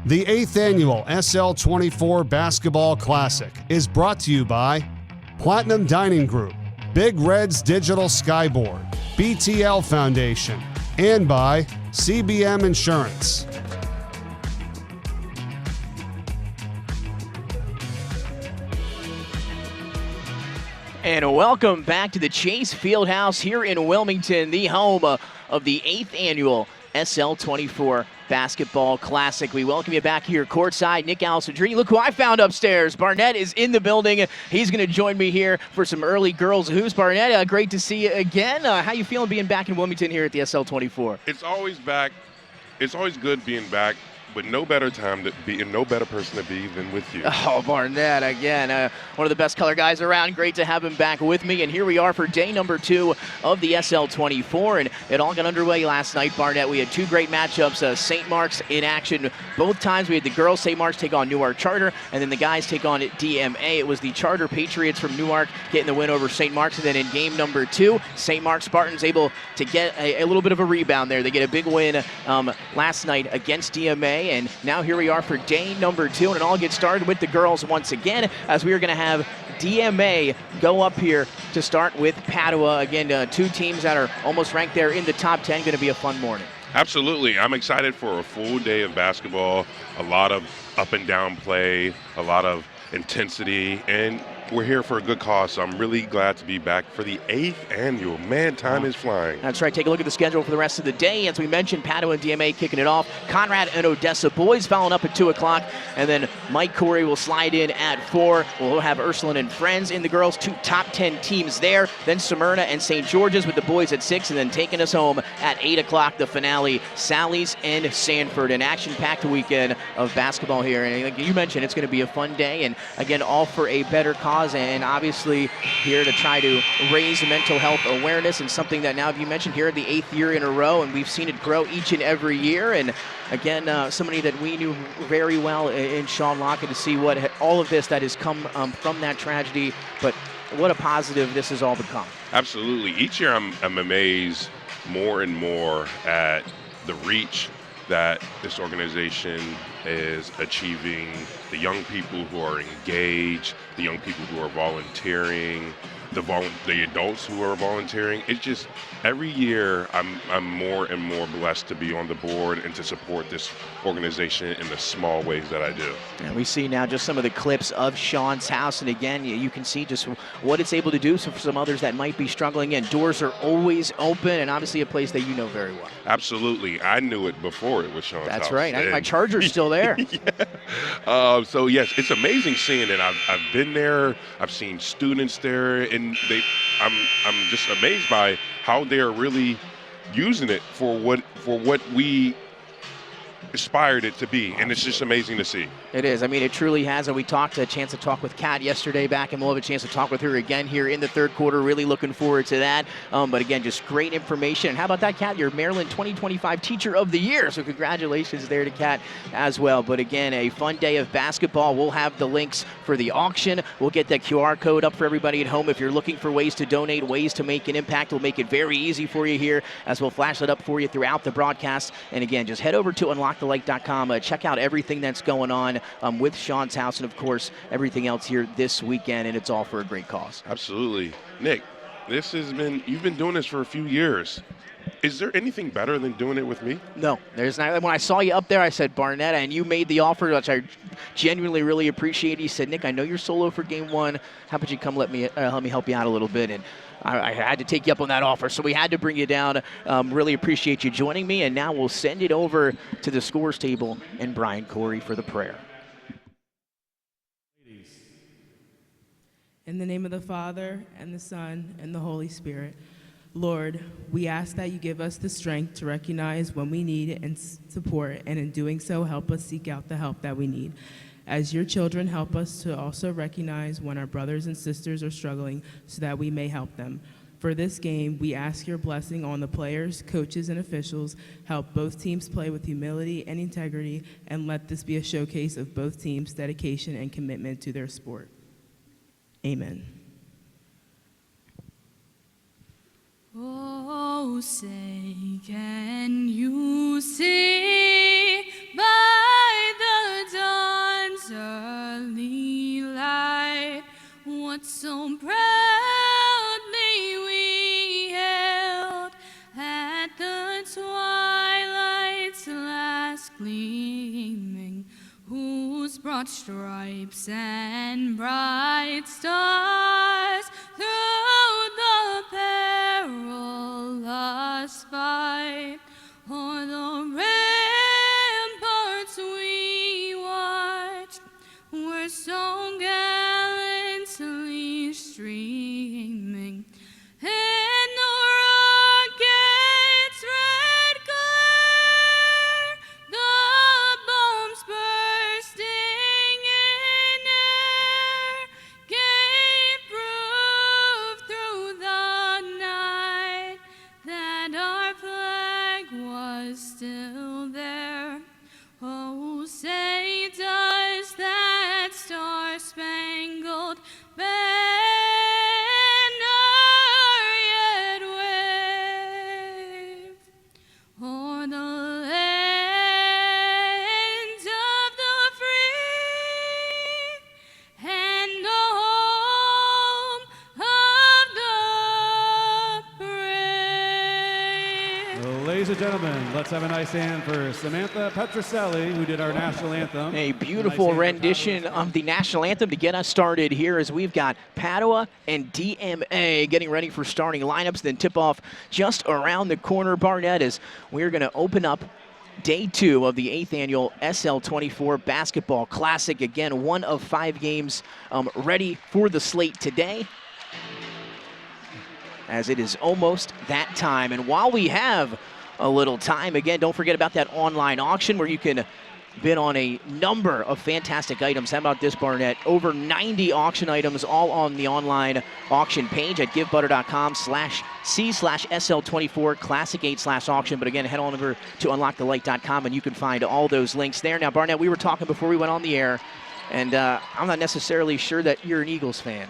The 8th annual SL24 Basketball Classic is brought to you by Platinum Dining Group, Big Red's Digital Skyboard, BTL Foundation, and by CBM Insurance. And welcome back to the Chase Fieldhouse here in Wilmington, the home of the 8th annual SL24 Basketball Classic. We welcome you back here courtside. Nick Alessandrini, look who I found upstairs. Barnett is in the building. He's going to join me here for some early girls hoops. Barnett, great to see you again. How you feeling being back in Wilmington here at the SL24? It's always back. It's always good being back, but no better time to be and no better person to be than with you. Oh, Barnett, again, one of the best color guys around. Great to have him back with me. And here we are for day number 2 of the SL24. And it all got underway last night, Barnett. We had 2 great matchups. St. Mark's in action both times. We had the girls, St. Mark's, take on Newark Charter, and then the guys take on DMA. It was the Charter Patriots from Newark getting the win over St. Mark's. And then in game number 2, St. Mark's Spartans able to get a little bit of a rebound there. They get a big win last night against DMA. And now here we are for day number 2, and it all gets started with the girls once again, as we are going to have DMA go up here to start with Padua. Again, 2 teams that are almost ranked there in the top 10. Going to be a fun morning. Absolutely. I'm excited for a full day of basketball, a lot of up and down play, a lot of intensity, and we're here for a good cause, so I'm really glad to be back for the 8th annual. Man, time is flying. That's right. Take a look at the schedule for the rest of the day. As we mentioned, Padua and DMA kicking it off. Conrad and Odessa boys following up at 2 o'clock. And then Mike Corey will slide in at 4. We'll have Ursuline and Friends in the girls, 2 top 10 teams there. Then Smyrna and St. George's with the boys at 6. And then taking us home at 8 o'clock, the finale, Sally's and Sanford. An action-packed weekend of basketball here. And like you mentioned, it's going to be a fun day. And again, all for a better cause. And obviously here to try to raise mental health awareness, and something that now, you mentioned, here the 8th year in a row, and we've seen it grow each and every year. And again, somebody that we knew very well in Sean Lockett, to see what all of this that has come from that tragedy, but what a positive this has all become. Absolutely. Each year I'm amazed more and more at the reach that this organization is achieving, the young people who are engaged, the young people who are volunteering, the adults who are volunteering. It's just every year I'm more and more blessed to be on the board and to support this organization in the small ways that I do. And we see now just some of the clips of Sean's house, and again, you can see just what it's able to do. So for some others that might be struggling, and doors are always open, and obviously a place that you know very well. Absolutely. I knew it before it was Sean's house. That's right. I think my charger's still there. Yeah. So yes, it's amazing seeing it. I've been there. I've seen students there, and I'm just amazed by how they are really using it for what we aspired it to be, and it's just amazing to see. It is. I mean, it truly has. And we had a chance to talk with Kat yesterday back, and we'll have a chance to talk with her again here in the 3rd quarter. Really looking forward to that. But again, just great information. And how about that, Kat? You're Maryland 2025 Teacher of the Year. So congratulations there to Kat as well. But again, a fun day of basketball. We'll have the links for the auction. We'll get that QR code up for everybody at home. If you're looking for ways to donate, ways to make an impact, we'll make it very easy for you here, as we'll flash it up for you throughout the broadcast. And again, just head over to unlockthelight.com. Check out everything that's going on with Sean's house, and of course everything else here this weekend, and it's all for a great cause. Absolutely. Nick, you've been doing this for a few years. Is there anything better than doing it with me? No, there's not. When I saw you up there, I said, Barnett, and you made the offer, which I genuinely really appreciate. You said, Nick, I know you're solo for game 1. How about you come let me help you out a little bit? And I had to take you up on that offer, so we had to bring you down. Really appreciate you joining me, and now we'll send it over to the scores table and Brian Corey for the prayer. In the name of the Father, and the Son, and the Holy Spirit. Lord, we ask that you give us the strength to recognize when we need and support, and in doing so, help us seek out the help that we need. As your children, help us to also recognize when our brothers and sisters are struggling so that we may help them. For this game, we ask your blessing on the players, coaches, and officials. Help both teams play with humility and integrity, and let this be a showcase of both teams' dedication and commitment to their sport. Amen. Oh, say, can you see by the brought stripes and bright stars through the perilous fight. O'er the ramparts we watched were so gallantly streaming, and the rocket's red glare, the bombs bursting in air, gave proof through the night that our flag was still there. Oh, say does that star-spangled banner yet wave o'er the land of the free and the home of the brave? Ladies and gentlemen, let's have a nice hand for Samantha Petroselli, who did our national anthem. A beautiful rendition of the national anthem to get us started here as we've got Padua and DMA getting ready for starting lineups, then tip-off just around the corner, Barnett, as we're going to open up Day 2 of the 8th annual SL24 Basketball Classic. Again, 1 of 5 games ready for the slate today, as it is almost that time. And while we have a little time, again, don't forget about that online auction where you can bid on a number of fantastic items. How about this, Barnett? Over 90 auction items all on the online auction page at givebutter.com/C/SL24 Classic 8/auction. But again, head on over to unlockthelight.com and you can find all those links there. Now, Barnett, we were talking before we went on the air, and I'm not necessarily sure that you're an Eagles fan.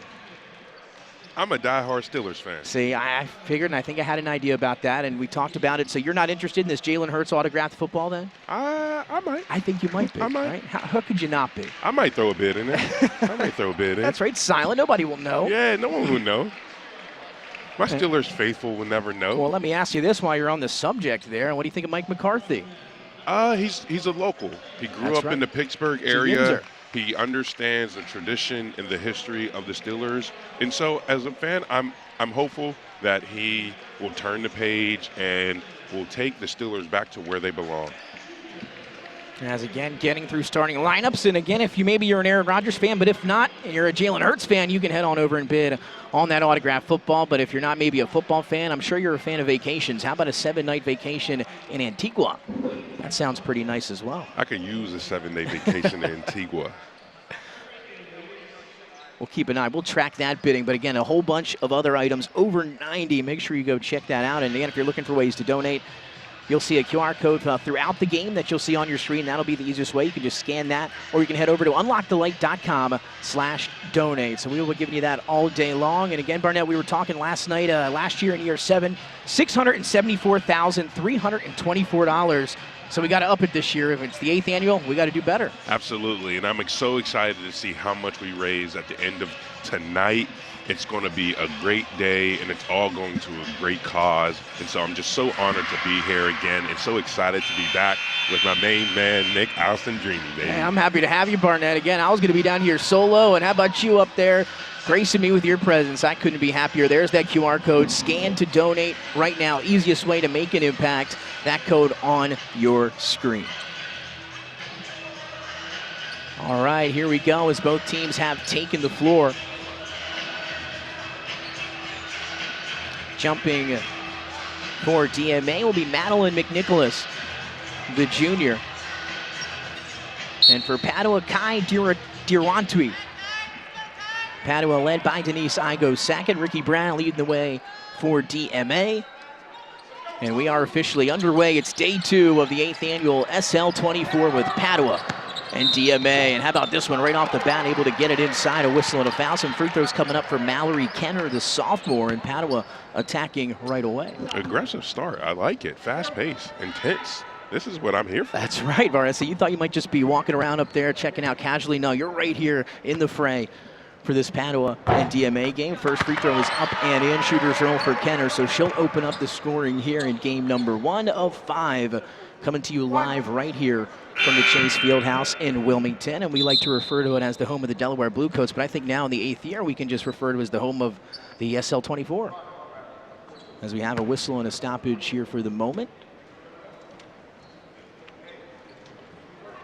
I'm a diehard Steelers fan. See, I figured, and I think I had an idea about that, and we talked about it. So you're not interested in this Jalen Hurts autographed football then? I might. I think you might be. I might. Right? How could you not be? I might throw a bid in there. I might throw a bid in. That's right, silent. Nobody will know. Yeah, no one will know. My Steelers faithful will never know. Well, let me ask you this while you're on the subject there. What do you think of Mike McCarthy? He's a local. He grew up in the Pittsburgh He's a area. Yinzer. He understands the tradition and the history of the Steelers. And so as a fan, I'm hopeful that he will turn the page and will take the Steelers back to where they belong. As again, getting through starting lineups. And again, if maybe you're an Aaron Rodgers fan, but if not, and you're a Jalen Hurts fan, you can head on over and bid on that autographed football. But if you're not maybe a football fan, I'm sure you're a fan of vacations. How about a 7-night vacation in Antigua? That sounds pretty nice as well. I could use a 7-day vacation in Antigua. We'll keep an eye. We'll track that bidding. But again, a whole bunch of other items, over 90. Make sure you go check that out. And again, if you're looking for ways to donate, you'll see a QR code throughout the game that you'll see on your screen. That'll be the easiest way. You can just scan that, or you can head over to unlockthelight.com/donate. So we will be giving you that all day long. And again, Barnett, we were talking last night, last year in year 7, $674,324. So we got to up it this year. If it's the 8th annual, we got to do better. Absolutely, and I'm so excited to see how much we raise at the end of tonight. It's going to be a great day, and it's all going to a great cause. And so I'm just so honored to be here again and so excited to be back with my main man, Nick Alston Dreamy, baby. Hey, I'm happy to have you, Barnett. Again, I was going to be down here solo, and how about you up there gracing me with your presence? I couldn't be happier. There's that QR code. Scan to donate right now. Easiest way to make an impact. That code on your screen. All right, here we go as both teams have taken the floor. Jumping for DMA will be Madeline McNicholas, the junior. And for Padua, Kai Dirantui. Padua led by Denise Igo-Sackett. Ricky Brown leading the way for DMA. And we are officially underway. It's day 2 of the 8th annual SL24 with Padua and DMA. And how about this one right off the bat, able to get it inside, a whistle and a foul. Some free throws coming up for Mallory Kenner, the sophomore, and Padua attacking right away. Aggressive start. I like it. Fast pace, intense. This is what I'm here for. That's right, Varese. You thought you might just be walking around up there checking out casually. No, you're right here in the fray for this Padua and DMA game. First free throw is up and in. Shooter's roll for Kenner, so she'll open up the scoring here in game number 1 of 5 coming to you live right here from the Chase Fieldhouse in Wilmington, and we like to refer to it as the home of the Delaware Bluecoats, but I think now in the 8th year we can just refer to it as the home of the SL24. As we have a whistle and a stoppage here for the moment.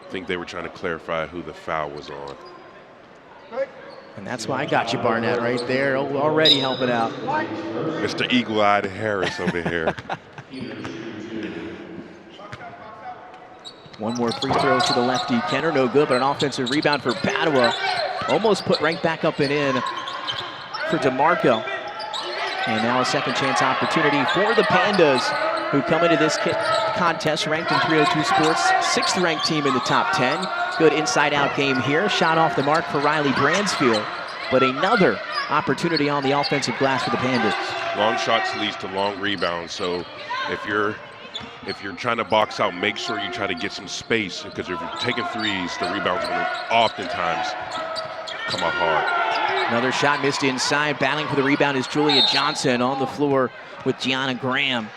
I think they were trying to clarify who the foul was on. And that's why I got you, Barnett, right there, already helping out. Mr. Eagle-Eyed Harris over here. One more free throw to the lefty. Kenner, no good, but an offensive rebound for Padua. Almost put right back up and in for DeMarco. And now a second chance opportunity for the Pandas, who come into this contest ranked in 302 Sports, 6th ranked team in the top 10. Good inside-out game here. Shot off the mark for Riley Bransfield, but another opportunity on the offensive glass for the Pandas. Long shots leads to long rebounds, so if you're trying to box out, make sure you try to get some space, because if you're taking threes, the rebounds will oftentimes come up hard. Another shot missed inside. Battling for the rebound is Julia Johnson on the floor with Gianna Graham.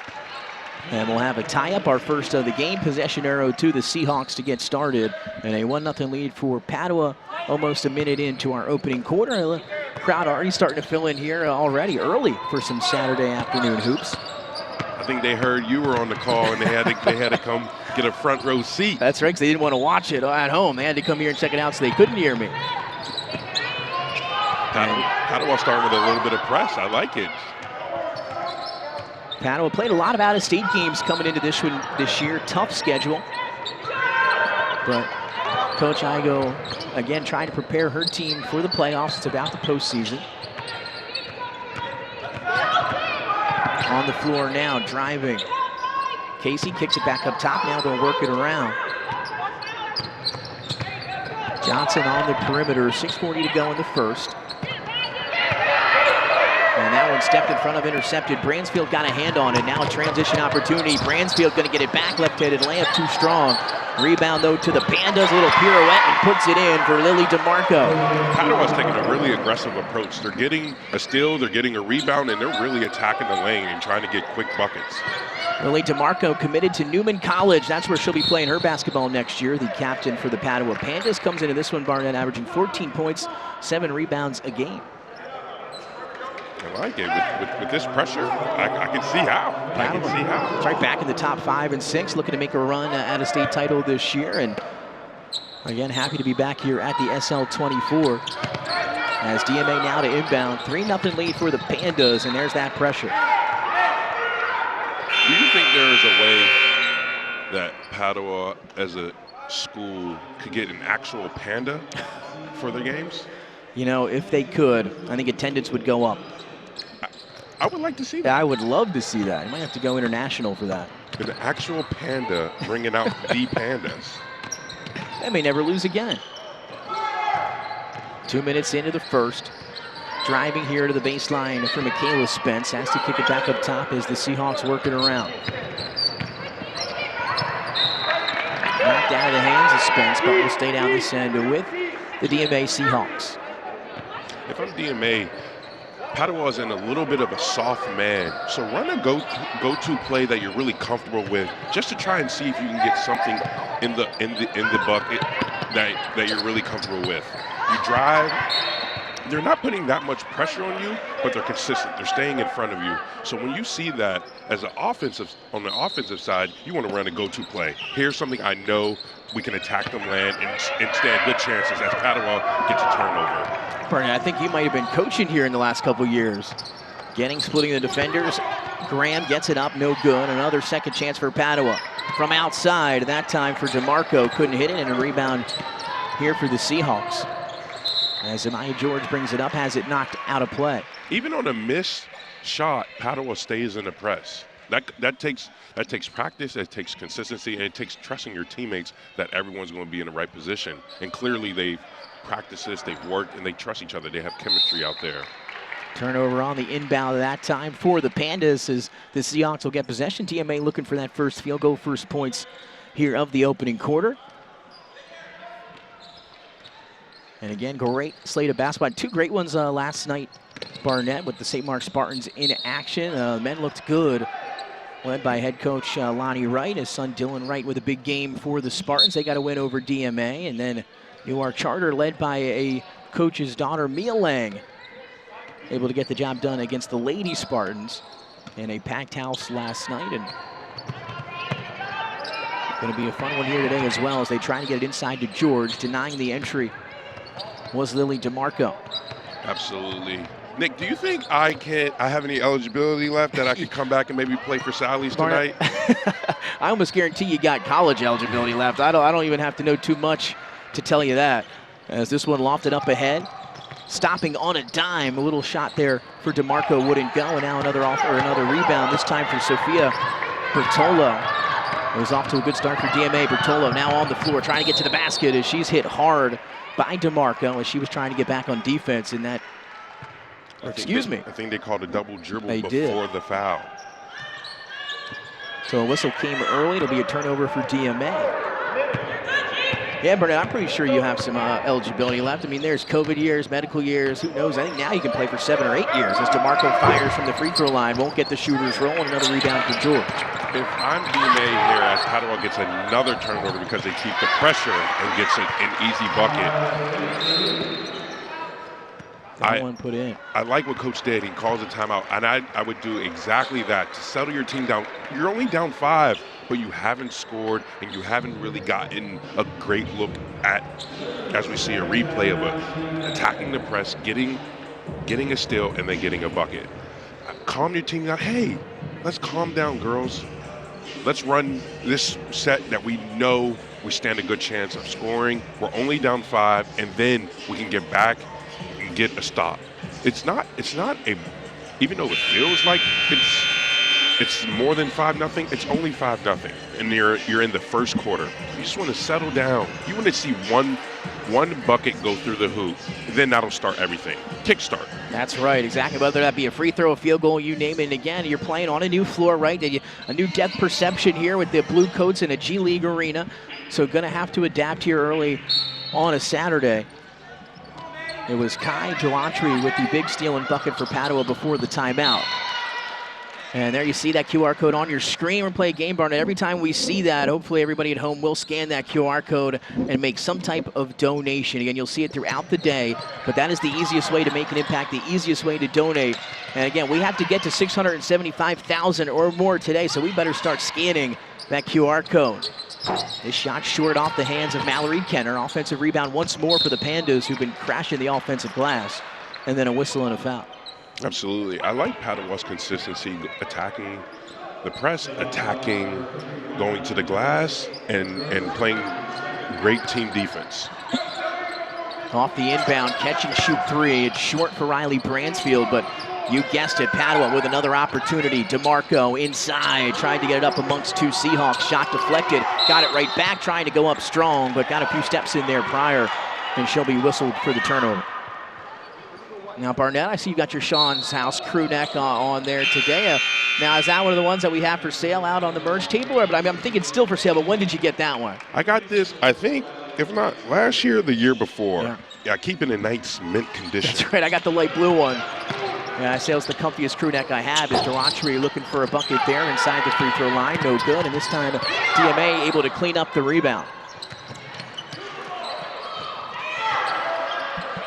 And we'll have a tie-up, our first of the game. Possession arrow to the Seahawks to get started. And a 1-0 lead for Padua almost a minute into our opening quarter. The crowd already starting to fill in here already early for some Saturday afternoon hoops. I think they heard you were on the call and they had to come get a front row seat. That's right, because they didn't want to watch it at home. They had to come here and check it out so they couldn't hear me. Padua starting with a little bit of press. I like it. Padua played a lot of out-of-state games coming into this one this year. Tough schedule. But Coach Igo, again, trying to prepare her team for the playoffs. It's about the postseason. On the floor now, driving. Casey kicks it back up top. Now they'll work it around. Johnson on the perimeter. 6:40 to go in the first. And that one stepped in front of, intercepted. Bransfield got a hand on it. Now a transition opportunity. Bransfield going to get it back. Left-handed layup too strong. Rebound, though, to the Pandas. A little pirouette and puts it in for Lily DeMarco. Padua's taking a really aggressive approach. They're getting a steal, they're getting a rebound, and they're really attacking the lane and trying to get quick buckets. Lily DeMarco committed to Newman College. That's where she'll be playing her basketball next year. The captain for the Padua Pandas comes into this one, Barnett, averaging 14 points, 7 rebounds a game. I like it. With this pressure, I can see how. I can see how. It's right back in the top 5 and 6, looking to make a run at a state title this year. And again, happy to be back here at the SL24. As DMA now to inbound, 3-0 lead for the Pandas, and there's that pressure. Do you think there is a way that Padua as a school could get an actual panda for their games? You know, if they could, I think attendance would go up. I would like to see that. I would love to see that. You might have to go international for that. An actual panda bringing out the pandas. They may never lose again. 2 minutes into the first. Driving here to the baseline for Michaela Spence. Has to kick it back up top as the Seahawks work it around. Knocked out of the hands of Spence, but will stay down this end with the DMA Seahawks. If I'm DMA, Padua's in a little bit of a soft man, so run a go-to play that you're really comfortable with, just to try and see if you can get something in the bucket that you're really comfortable with. You drive. They're not putting that much pressure on you, but they're consistent. They're staying in front of you. So when you see that as on the offensive side, you want to run a go-to play. Here's something I know we can attack the land and stand good chances as Padua gets a turnover. Bernie, I think you might have been coaching here in the last couple years. Splitting the defenders. Graham gets it up, no good. Another second chance for Padua. From outside, that time for DeMarco, couldn't hit it, and a rebound here for the Seahawks. As Amaya George brings it up, has it knocked out of play. Even on a missed shot, Padua stays in the press. That takes practice, it takes consistency, and it takes trusting your teammates that everyone's going to be in the right position. And clearly they've practiced this, they've worked, and they trust each other. They have chemistry out there. Turnover on the inbound that time for the Pandas as the Seahawks will get possession. DMA looking for that first field goal, first points here of the opening quarter. And again, great slate of basketball. 2 great ones last night, Barnett, with the St. Mark Spartans in action. Men looked good led by head coach Lonnie Wright, his son Dylan Wright with a big game for the Spartans. They got a win over DMA. And then Newark Charter led by a coach's daughter, Mia Lang, able to get the job done against the Lady Spartans in a packed house last night. And going to be a fun one here today as well as they try to get it inside to George. Denying the entry was Lily DeMarco. Absolutely. Nick, do you think I have any eligibility left that I could come back and maybe play for Sally's tonight? I almost guarantee you got college eligibility left. I don't even have to know too much to tell you that. As this one lofted up ahead, stopping on a dime. A little shot there for DeMarco wouldn't go. And now another rebound, this time for Sophia Bertolo. It was off to a good start for DMA. Bertolo now on the floor trying to get to the basket as she's hit hard by DeMarco as she was trying to get back on defense in that. Excuse me. I think they called a double dribble did. before the foul. So a whistle came early. It'll be a turnover for DMA. Yeah, Bernard, I'm pretty sure you have some eligibility left. I mean, there's COVID years, medical years, who knows? I think now you can play for 7 or 8 years as DeMarco fires from the free throw line. Won't get the shooters rolling. Another rebound for George. If I'm DMA here, as Padua gets another turnover because they keep the pressure and gets an easy bucket. One put in. I like what Coach did. He calls a timeout, and I would do exactly that to settle your team down. You're only down 5, but you haven't scored, and you haven't really gotten a great look at, as we see a replay of attacking the press, getting a steal, and then getting a bucket. Calm your team down. Hey, let's calm down, girls. Let's run this set that we know we stand a good chance of scoring. We're only down 5, and then we can get back and get a stop. It's not a, even though it feels like it's more than 5-0, it's only 5-0, and you're in the first quarter. You just want to settle down. You want to see one bucket go through the hoop, then that'll start everything. Kickstart. That's right, exactly. Whether that be a free throw, a field goal, you name it. And again, you're playing on a new floor, right? A new depth perception here with the Blue Coats in a G League arena. So going to have to adapt here early on a Saturday. It was Kai Gelantri with the big steal and bucket for Padua before the timeout. And there you see that QR code on your screen. We're playing Game Bar, and every time we see that, hopefully everybody at home will scan that QR code and make some type of donation. Again, you'll see it throughout the day, but that is the easiest way to make an impact, the easiest way to donate. And again, we have to get to 675,000 or more today, so we better start scanning that QR code. This shot short off the hands of Mallory Kenner. Offensive rebound once more for the Pandas, who've been crashing the offensive glass. And then a whistle and a foul. Absolutely. I like Padua's consistency, attacking the press, attacking, going to the glass, and playing great team defense. Off the inbound, catch and shoot 3. It's short for Riley Bransfield, but you guessed it, Padua with another opportunity. DeMarco inside, tried to get it up amongst 2 Seahawks. Shot deflected, got it right back, trying to go up strong, but got a few steps in there prior, and she'll be whistled for the turnover. Now, Barnett, I see you got your Sean's House crew neck on there today. Now, is that one of the ones that we have for sale out on the merch table? But I mean, I'm thinking it's still for sale, but when did you get that one? I got this, I think, if not last year or the year before. Yeah, keep it in nice mint condition. That's right, I got the light blue one. Yeah, I say it's the comfiest crew neck I have. Is Durantry looking for a bucket there inside the free throw line. No good, and this time DMA able to clean up the rebound.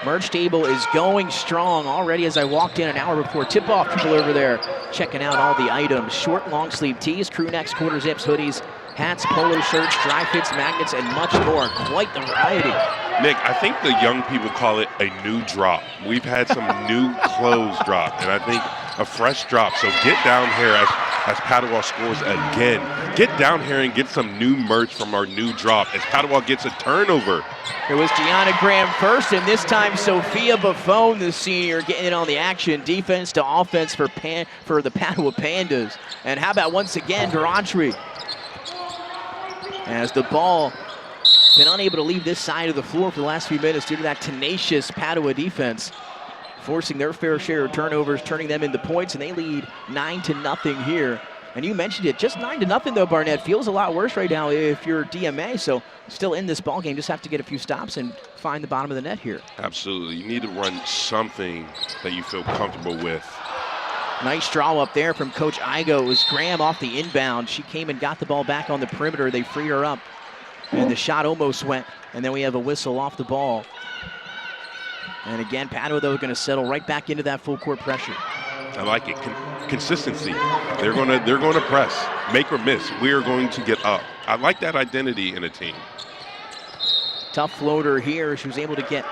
Merch table is going strong already as I walked in an hour before tip-off. People over there checking out all the items. Short, long-sleeve tees, crew necks, quarter zips, hoodies, hats, polo shirts, dry fits, magnets, and much more. Quite the variety. Nick, I think the young people call it a new drop. We've had some new clothes drop, and I think a fresh drop. So get down here as Padua scores again. Get down here and get some new merch from our new drop as Padua gets a turnover. It was Gianna Graham first, and this time Sophia Buffon, the senior, getting in on the action. Defense to offense for the Padua Pandas. And how about once again Durantry? As the ball been unable to leave this side of the floor for the last few minutes due to that tenacious Padua defense, forcing their fair share of turnovers, turning them into points, and they lead 9-0 here. And you mentioned it, just 9-0 though, Barnett. Feels a lot worse right now if you're DMA, so still in this ball game. Just have to get a few stops and find the bottom of the net here. Absolutely. You need to run something that you feel comfortable with. Nice draw up there from Coach Igo. It was Graham off the inbound. She came and got the ball back on the perimeter. They freed her up, and the shot almost went. And then we have a whistle off the ball. And again, Padua, though, going to settle right back into that full court pressure. I like it. Consistency. They're gonna press, make or miss. We are going to get up. I like that identity in a team. Tough floater here. She was able to get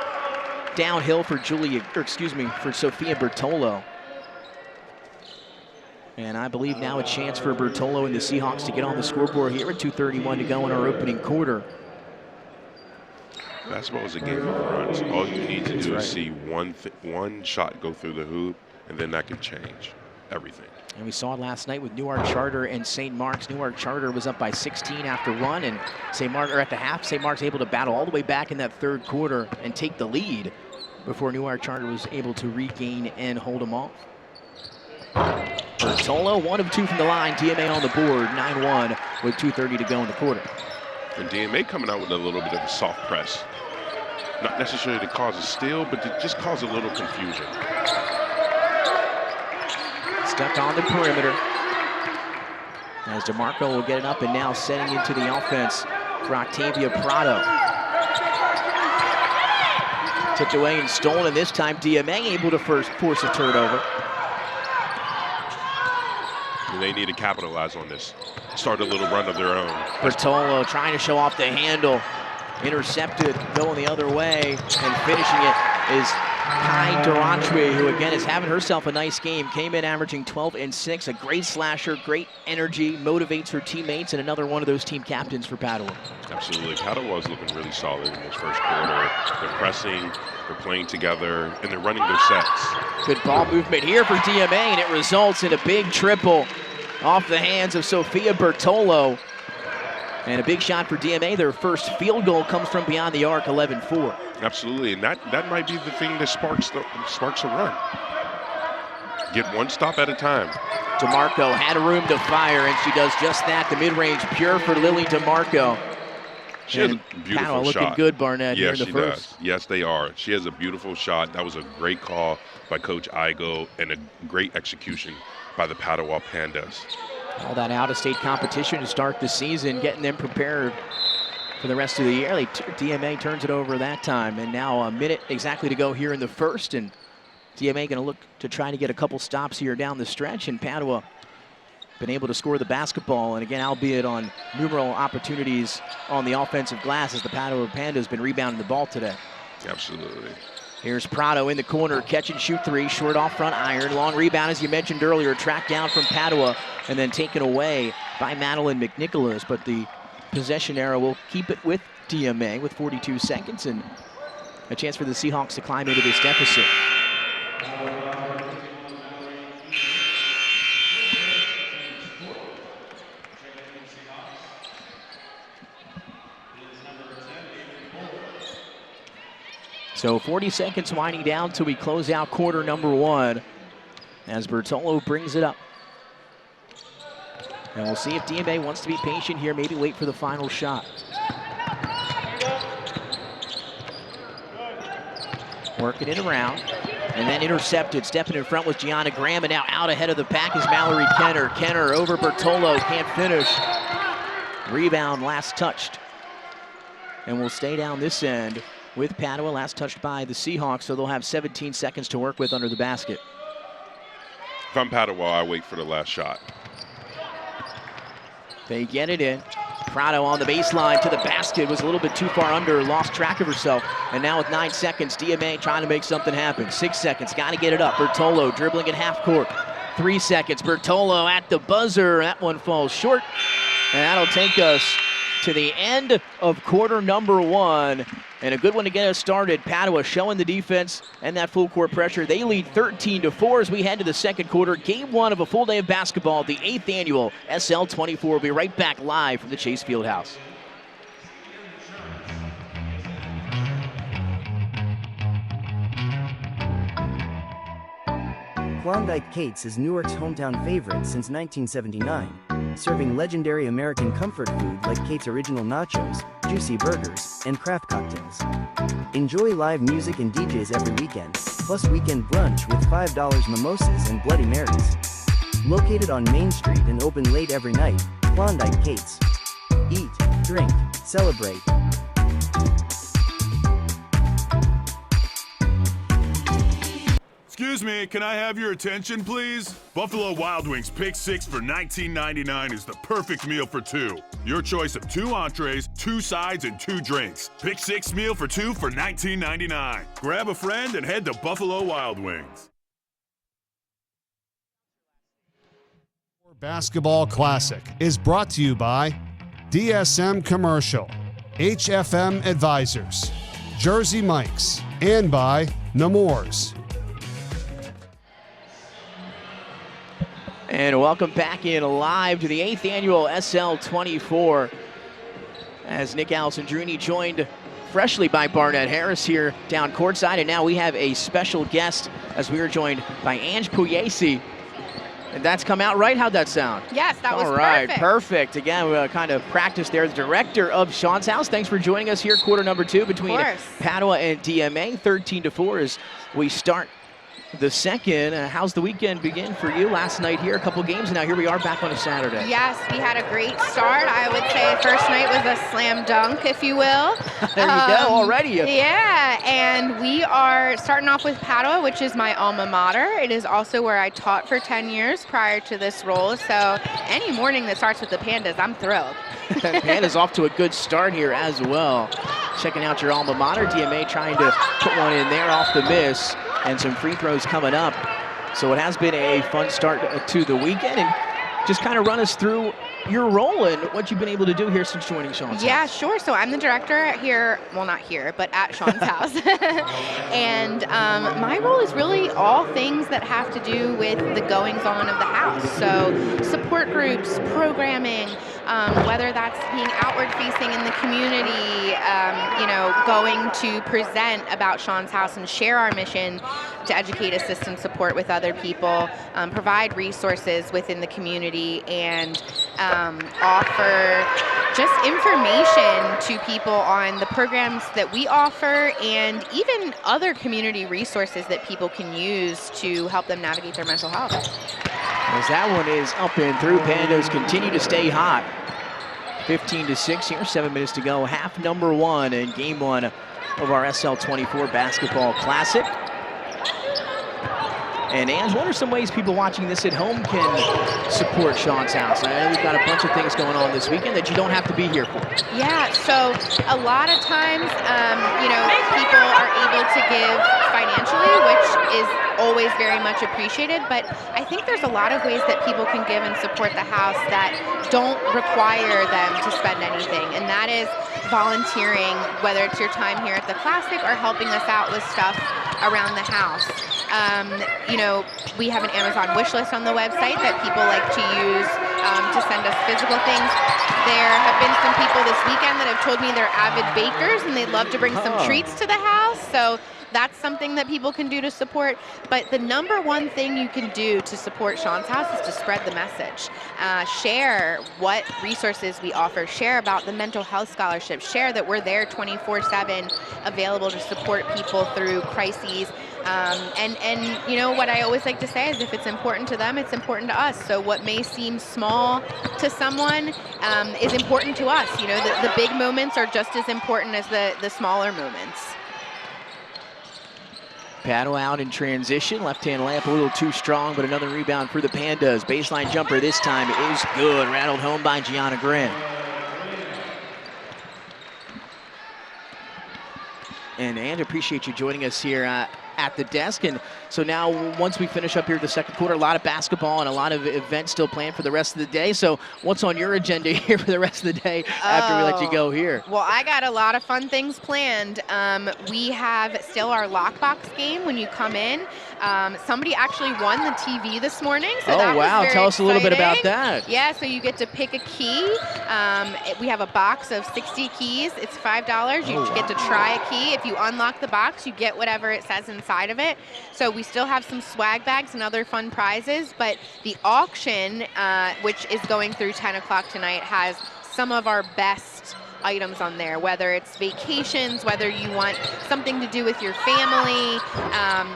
downhill for for Sophia Bertolo. And I believe now a chance for Bertolo and the Seahawks to get on the scoreboard here with 2:31 to go in our opening quarter. Basketball is a game of runs. All you need to do is see one shot go through the hoop, and then that can change everything. And we saw it last night with Newark Charter and St. Mark's. Newark Charter was up by 16 after one, and at the half, St. Mark's able to battle all the way back in that third quarter and take the lead before Newark Charter was able to regain and hold them off. Bertolo, 1 of 2 from the line. DMA on the board, 9-1 with 2:30 to go in the quarter. And DMA coming out with a little bit of a soft press. Not necessarily to cause a steal, but to just cause a little confusion. Stuck on the perimeter. As DeMarco will get it up and now setting into the offense for Octavia Prado. Tipped away and stolen, and this time DMA able to force a turnover. And they need to capitalize on this. Start a little run of their own. Bertolo trying to show off the handle. Intercepted, going the other way, and finishing it is Kai Durantwe, who again is having herself a nice game. Came in averaging 12 and 6, a great slasher, great energy, motivates her teammates, and another one of those team captains for Padua. Absolutely. Padua is looking really solid in this first quarter. They're pressing, they're playing together, and they're running their sets. Good ball movement here for DMA, and it results in a big triple off the hands of Sophia Bertolo. And a big shot for DMA. Their first field goal comes from beyond the arc, 11-4. Absolutely, and that might be the thing that sparks a run. Get one stop at a time. DeMarco had room to fire, and she does just that. The mid-range pure for Lily DeMarco. She has a beautiful shot. Looking good, Barnett, here in the first. Does. Yes, they are. She has a beautiful shot. That was a great call by Coach Igo and a great execution by the Padua Pandas. All that out-of-state competition to start the season, getting them prepared for the rest of the year. DMA turns it over that time, and now a minute exactly to go here in the first, and DMA going to look to try to get a couple stops here down the stretch, and Padua been able to score the basketball, and again, albeit on numerous opportunities on the offensive glass, as the Padua Pandas been rebounding the ball today. Absolutely. Here's Prado in the corner, catch and shoot three, short off front iron. Long rebound, as you mentioned earlier, tracked down from Padua and then taken away by Madeline McNicholas. But the possession arrow will keep it with DMA with 42 seconds and a chance for the Seahawks to climb into this deficit. So 40 seconds winding down till we close out quarter number 1 as Bertolo brings it up. And we'll see if DMA wants to be patient here, maybe wait for the final shot. Working it around, and then intercepted. Stepping in front was Gianna Graham, and now out ahead of the pack is Mallory Kenner. Kenner over Bertolo, can't finish. Rebound last touched. And we'll stay down this end with Padua, last touched by the Seahawks, so they'll have 17 seconds to work with under the basket. If I'm Padua, I wait for the last shot. They get it in. Prado on the baseline to the basket, was a little bit too far under, lost track of herself. And now with 9 seconds, DMA trying to make something happen. 6 seconds, got to get it up. Bertolo dribbling at half court. 3 seconds, Bertolo at the buzzer. That one falls short. And that'll take us to the end of quarter number 1. And a good one to get us started. Padua showing the defense and that full court pressure. They lead 13-4 as we head to the second quarter. Game 1 of a full day of basketball, the 8th annual SL24. We'll be right back live from the Chase Fieldhouse. Klondike Kate's is Newark's hometown favorite since 1979. serving legendary American comfort food like Kate's Original Nachos, juicy burgers, and craft cocktails. Enjoy live music and DJs every weekend, plus weekend brunch with $5 mimosas and Bloody Marys. Located on Main Street and open late every night, Klondike Kate's. Eat, drink, celebrate. Excuse me, can I have your attention, please? Buffalo Wild Wings Pick 6 for $19.99 is the perfect meal for two. Your choice of 2 entrees, 2 sides, and 2 drinks. Pick 6 meal for 2 for $19.99. Grab a friend and head to Buffalo Wild Wings. Basketball Classic is brought to you by DSM Commercial, HFM Advisors, Jersey Mike's, and by Nemours. And welcome back in live to the 8th annual SL24 as Nick Alessandrini joined freshly by Barnett Harris here down courtside. And now we have a special guest as we are joined by Ange Pugliese. And that's come out right. How'd that sound? Yes, that was all right, perfect. Again, we kind of practiced there. The director of Sean's House. Thanks for joining us here. Quarter number 2 between Padua and DMA. 13-4 as we start the second. How's the weekend begin for you? Last night here, a couple games, and now here we are back on a Saturday. Yes, we had a great start. I would say first night was a slam dunk, if you will. There you go, already. Yeah, and we are starting off with Padua, which is my alma mater. It is also where I taught for 10 years prior to this role, so any morning that starts with the Pandas, I'm thrilled. Panda's off to a good start here as well. Checking out your alma mater, DMA trying to put one in there off the miss, and some free throws coming up. So it has been a fun start to the weekend. And just kind of run us through your role and what you've been able to do here since joining Sean's House. Yeah, sure. So I'm the director here, well, not here, but at Sean's House. And my role is really all things that have to do with the goings-on of the house. So support groups, programming, whether that's being outward-facing in the community, going to present about Sean's House and share our mission to educate, assist, and support with other people, provide resources within the community, and offer just information to people on the programs that we offer and even other community resources that people can use to help them navigate their mental health. As that one is up and through, Pandas continue to stay hot. 15-6 here, 7 minutes to go. Half number 1 in game 1 of our SL24 Basketball Classic. And Ange, what are some ways people watching this at home can support Sean's House? I know we've got a bunch of things going on this weekend that you don't have to be here for. Yeah, so a lot of times, people are able to give financially, which is always very much appreciated, but I think there's a lot of ways that people can give and support the house that don't require them to spend anything, and that is volunteering, whether it's your time here at the Classic or helping us out with stuff around the house. We have an Amazon wish list on the website that people like to use to send us physical things. There have been some people this weekend that have told me they're avid bakers and they'd love to bring some treats to the house. So that's something that people can do to support. But the number one thing you can do to support Sean's House is to spread the message. Share what resources we offer. Share about the mental health scholarship. Share that we're there 24/7, available to support people through crises. And what I always like to say is if it's important to them, it's important to us. So what may seem small to someone is important to us. The big moments are just as important as the smaller moments. Padua out in transition, left-hand layup a little too strong, but another rebound for the Pandas. Baseline jumper this time is good, rattled home by Gianna Grin. And Ange, appreciate you joining us here at the desk. And so now once we finish up here the second quarter, a lot of basketball and a lot of events still planned for the rest of the day. So what's on your agenda here for the rest of the day after we let you go here? Well, I got a lot of fun things planned. We have still our lockbox game when you come in. Somebody actually won the TV this morning, so that Oh, wow. was very Tell us a little bit about exciting. that. Yeah, so you get to pick a key. We have a box of 60 keys. It's $5. You get to try a key. If you unlock the box, you get whatever it says inside of it. So we still have some swag bags and other fun prizes, but the auction, which is going through 10 o'clock tonight, has some of our best items on there, whether it's vacations, whether you want something to do with your family,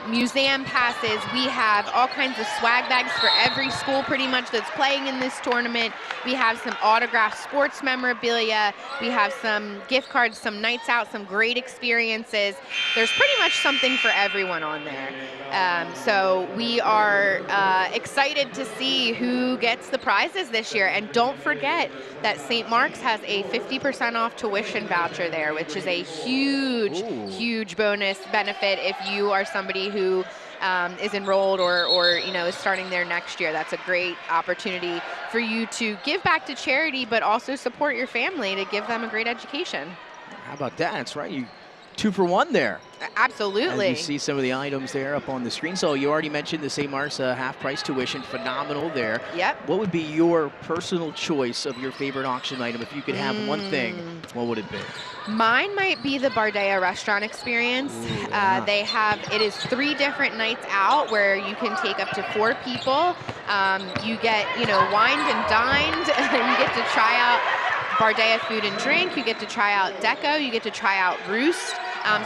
museum passes. We have all kinds of swag bags for every school pretty much that's playing in this tournament. We have some autographed sports memorabilia. We have some gift cards, some nights out, some great experiences. There's pretty much something for everyone on there. So we are excited to see who gets the prizes this year. And don't forget that St. Mark's has a 50% off tuition voucher there, which is a huge, huge bonus benefit if you are somebody who is enrolled or is starting there next year. That's a great opportunity for you to give back to charity, but also support your family to give them a great education. How about that? That's right. You 2 for 1 there. Absolutely. As you see some of the items there up on the screen. So you already mentioned the St. Mark's half-price tuition, phenomenal there. Yep. What would be your personal choice of your favorite auction item? If you could have one thing, what would it be? Mine might be the Bardea restaurant experience. It is 3 different nights out where you can take up to 4 people. You get, wined and dined. You get to try out Bardea food and drink. You get to try out Deco. You get to try out Roost.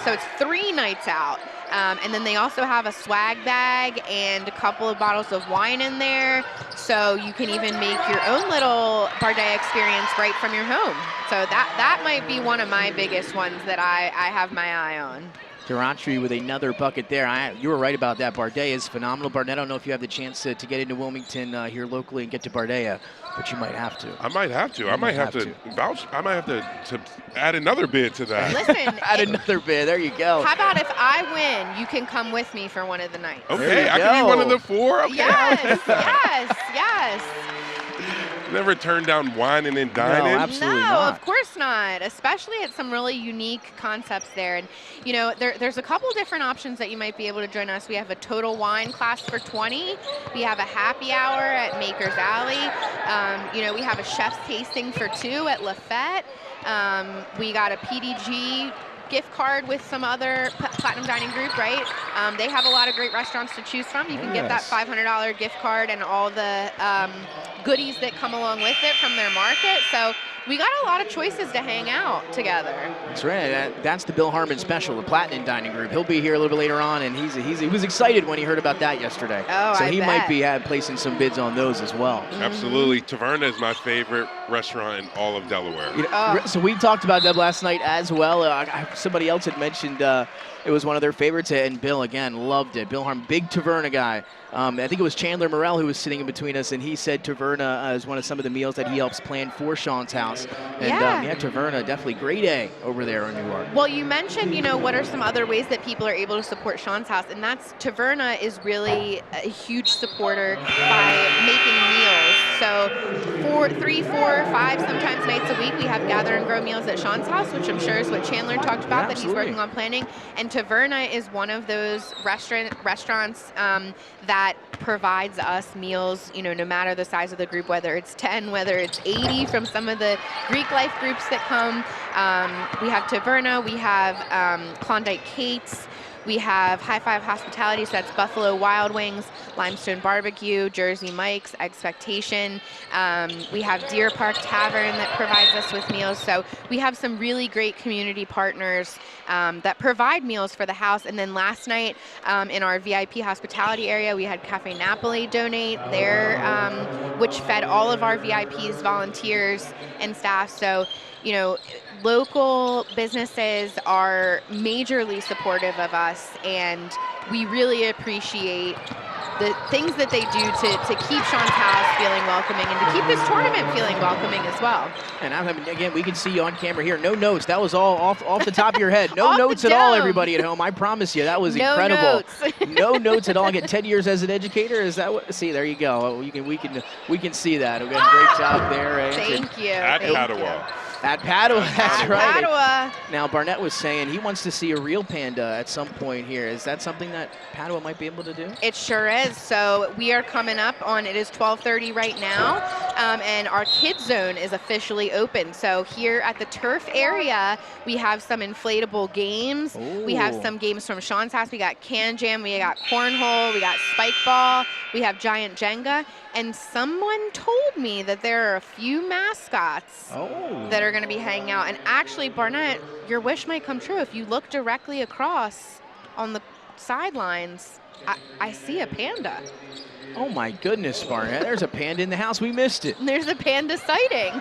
So it's 3 nights out. And then they also have a swag bag and a couple of bottles of wine in there. So you can even make your own little Bardea experience right from your home. So that might be one of my biggest ones that I have my eye on. Durantry with another bucket there. You were right about that. Bardea is phenomenal. I don't know if you have the chance to get into Wilmington here locally and get to Bardea, but you might have to. I might have to. I might have to vouch. I might have to add another bid to that. Listen. Add another bid. There you go. How about if I win, you can come with me for one of the nights? Okay, I can be one of the 4? Okay. Yes. Never turn down wine and dining? No, absolutely no, not. Of course not, especially at some really unique concepts there. And, there's a couple different options that you might be able to join us. We have a total wine class for $20. We have a happy hour at Maker's Alley. We have a chef's tasting for $2 at Lafette. We got a PDG gift card with some other Platinum Dining Group, right? They have a lot of great restaurants to choose from. You can get that $500 gift card and all the goodies that come along with it from their market. So we got a lot of choices to hang out together. That's right. That's the Bill Harmon special, the Platinum Dining Group. He'll be here a little bit later on, and he was excited when he heard about that yesterday. Oh, so I he bet. might be placing some bids on those as well. Absolutely. Taverna is my favorite restaurant in all of Delaware. So we talked about that last night as well. Somebody else had mentioned it was one of their favorites, and Bill, again, loved it. Bill Harmon, big Taverna guy. I think it was Chandler Morrell who was sitting in between us, and he said Taverna is one of some of the meals that he helps plan for Sean's house. And Taverna, definitely grade A over there in New York. Well, you mentioned, what are some other ways that people are able to support Sean's house, and that's Taverna is really a huge supporter by making meals. So 3, 4, 5, sometimes nights a week, we have gather and grow meals at Sean's house, which I'm sure is what Chandler talked about that he's working on planning. And Taverna is one of those restaurants that provides us meals, no matter the size of the group, whether it's 10, whether it's 80 from some of the Greek life groups that come. We have Taverna, we have Klondike Kate's, we have High Five Hospitality, so that's Buffalo Wild Wings, Limestone Barbecue, Jersey Mike's, Expectation. We have Deer Park Tavern that provides us with meals. So we have some really great community partners that provide meals for the house. And then last night in our VIP hospitality area, we had Cafe Napoli donate there, which fed all of our VIPs, volunteers, and staff. So, local businesses are majorly supportive of us, and we really appreciate the things that they do to keep Sean's house feeling welcoming and to keep this tournament feeling welcoming as well. And again, we can see you on camera here. No notes. That was all off the top of your head. No Off notes the at all, dome. everybody at home. I promise you, that was No incredible. notes. No notes at all. I get 10 years as an educator. Is that what? See, there you go. We can see that. We've got a great job there. Thank you. At Thank Padua. At Padua, that's At right. Padua. Now, Barnett was saying he wants to see a real panda at some point here. Is that something that Padua might be able to do? It sure is. So we are coming up on, it is 12:30 right now, and our kids zone is officially open. So here at the turf area, we have some inflatable games. We have some games from Sean's house. We got can jam, we got cornhole, we got spike ball, we have giant Jenga, and someone told me that there are a few mascots that are going to be hanging out. And actually, Barnett, your wish might come true. If you look directly across on the sidelines, I see a panda. Oh my goodness, Barnett. There's a panda in the house. We missed it. There's a panda sighting.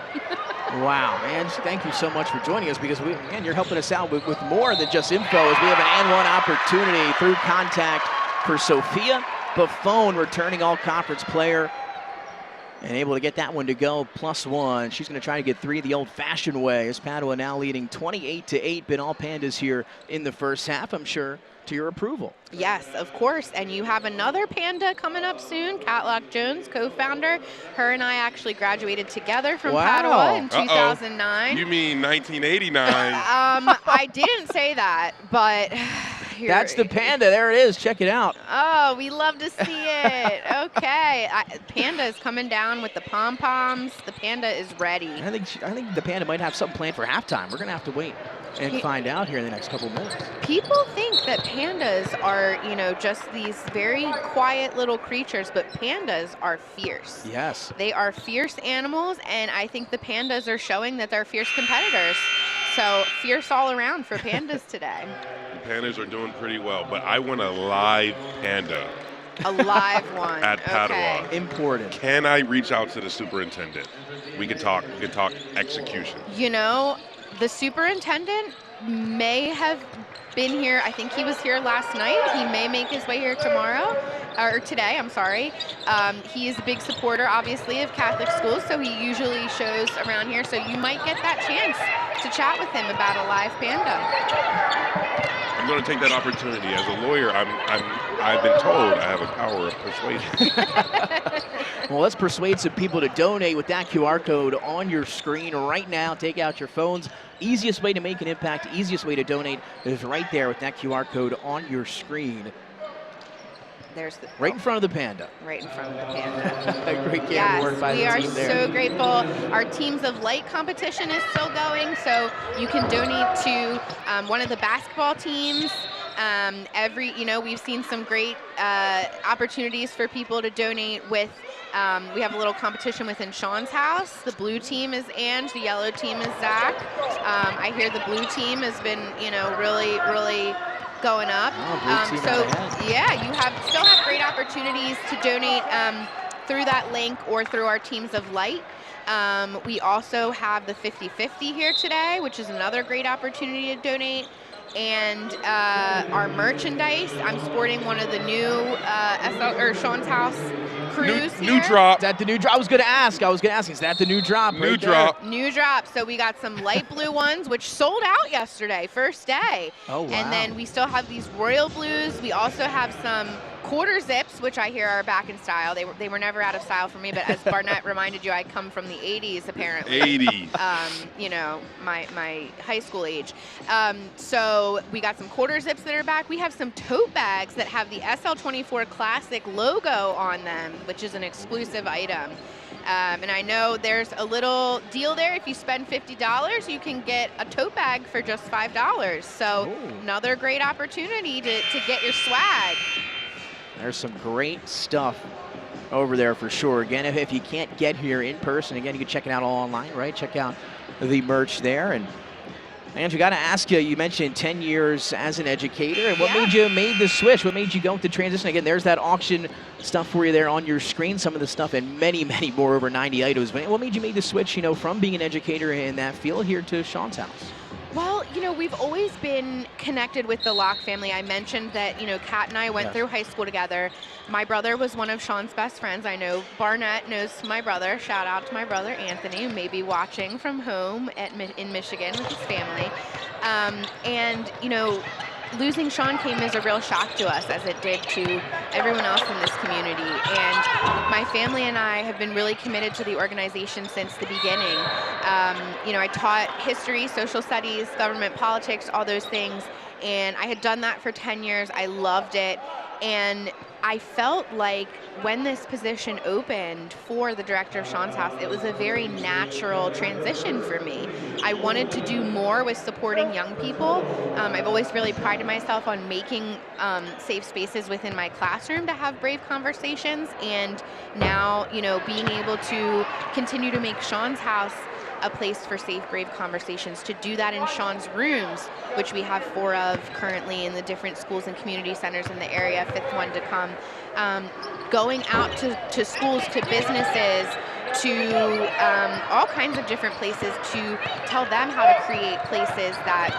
Wow, man. Thank you so much for joining us because, man, you're helping us out with more than just info as we have an and one opportunity through contact for Sophia Buffon, returning all-conference player, and able to get that one to go +1. She's going to try to get 3 the old-fashioned way as Padua now leading 28-8. Been all Pandas here in the first half, I'm sure, to your approval. Yes, of course. And you have another panda coming up soon, Catlock Jones, co-founder. Her and I actually graduated together from Padua in 2009. You mean 1989? I didn't say that, but that's the panda. There it is. Check it out. Oh, we love to see it. Okay. Panda is coming down with the pom-poms. The panda is ready. I think the panda might have something planned for halftime. We're going to have to wait and find out here in the next couple minutes. People think that pandas are, you know, just these very quiet little creatures, but pandas are fierce. Yes. They are fierce animals, and I think the pandas are showing that they're fierce competitors. So fierce all around for pandas today. The pandas are doing pretty well, but I want a live panda. A live one. At Padua. Okay. Important. Can I reach out to the superintendent? We can talk execution. You know, the superintendent may have been here. I think he was here last night. He may make his way here tomorrow, or today, I'm sorry. He is a big supporter, obviously, of Catholic schools, so he usually shows around here. So you might get that chance to chat with him about a live panda. I'm going to take that opportunity. As a lawyer, I've been told I have a power of persuasion. Well, let's persuade some people to donate with that QR code on your screen right now. Take out your phones. Easiest way to make an impact, easiest way to donate is right there with that QR code on your screen. There's the, right in front of the panda. Right in front of the panda. Great camera work by the team there. We are so grateful. Our Teams of Light competition is still going, so you can donate to one of the basketball teams. We've seen some great opportunities for people to donate with. We have a little competition within Sean's house. The blue team is Ange, the yellow team is Zach. I hear the blue team has been, really, really going up. You still have great opportunities to donate through that link or through our Teams of Light. We also have the 50-50 here today, which is another great opportunity to donate. And our merchandise, I'm sporting one of the new Sean's House crews new drop. Is that the new drop? I was going to ask, is that the new drop? New drop. New drop. So we got some light blue ones, which sold out yesterday, first day. Oh, wow. And then we still have these royal blues. We also have some quarter zips, which I hear are back in style. They were never out of style for me, but as Barnett reminded you, I come from the 80s, apparently. 80s. My high school age. So we got some quarter zips that are back. We have some tote bags that have the SL24 Classic logo on them, which is an exclusive item. And I know there's a little deal there. If you spend $50, you can get a tote bag for just $5. So another great opportunity to get your swag. There's some great stuff over there for sure. Again, if you can't get here in person, again, you can check it out all online, right? Check out the merch there. And Andrew, got to ask you, you mentioned 10 years as an educator, and what made you make the switch? What made you go into transition? Again, there's that auction stuff for you there on your screen, some of the stuff, and many, many more, over 90 items. But what made you make the switch, from being an educator in that field here to Sean's house? Well, we've always been connected with the Locke family. I mentioned that, Kat and I went through high school together. My brother was one of Sean's best friends. I know Barnett knows my brother. Shout out to my brother, Anthony, who may be watching from home in Michigan with his family. losing Sean came as a real shock to us, as it did to everyone else in this community. And my family and I have been really committed to the organization since the beginning. I taught history, social studies, government politics, all those things. And I had done that for 10 years. I loved it. And I felt like when this position opened for the director of Sean's House, it was a very natural transition for me. I wanted to do more with supporting young people. I've always really prided myself on making safe spaces within my classroom to have brave conversations. And now, being able to continue to make Sean's House a place for safe, brave conversations, to do that in Sean's rooms, which we have 4 of currently in the different schools and community centers in the area, 5th one to come. Going out to schools, to businesses, to all kinds of different places to tell them how to create places that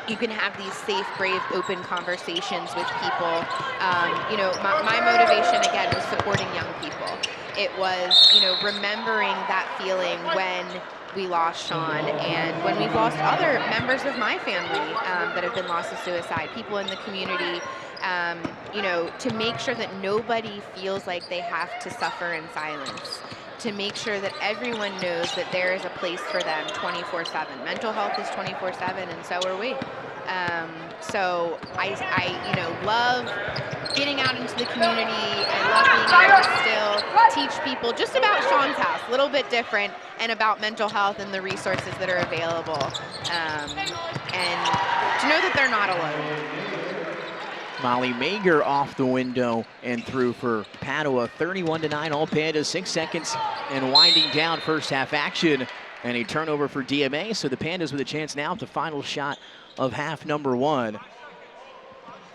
you can have these safe, brave, open conversations with people. My motivation, again, was supporting young people. It was, remembering that feeling when we lost Sean, and when we've lost other members of my family that have been lost to suicide, people in the community, to make sure that nobody feels like they have to suffer in silence, to make sure that everyone knows that there is a place for them 24/7. Mental health is 24/7, and so are we. So I love getting out into the community. I love being able to still teach people just about Sean's House, a little bit different, and about mental health and the resources that are available, and to know that they're not alone. Molly Mager off the window and through for Padua, 31-9, all Pandas, 6 seconds and winding down first half action, and a turnover for DMA. So the Pandas with a chance now at the final shot of half number 1.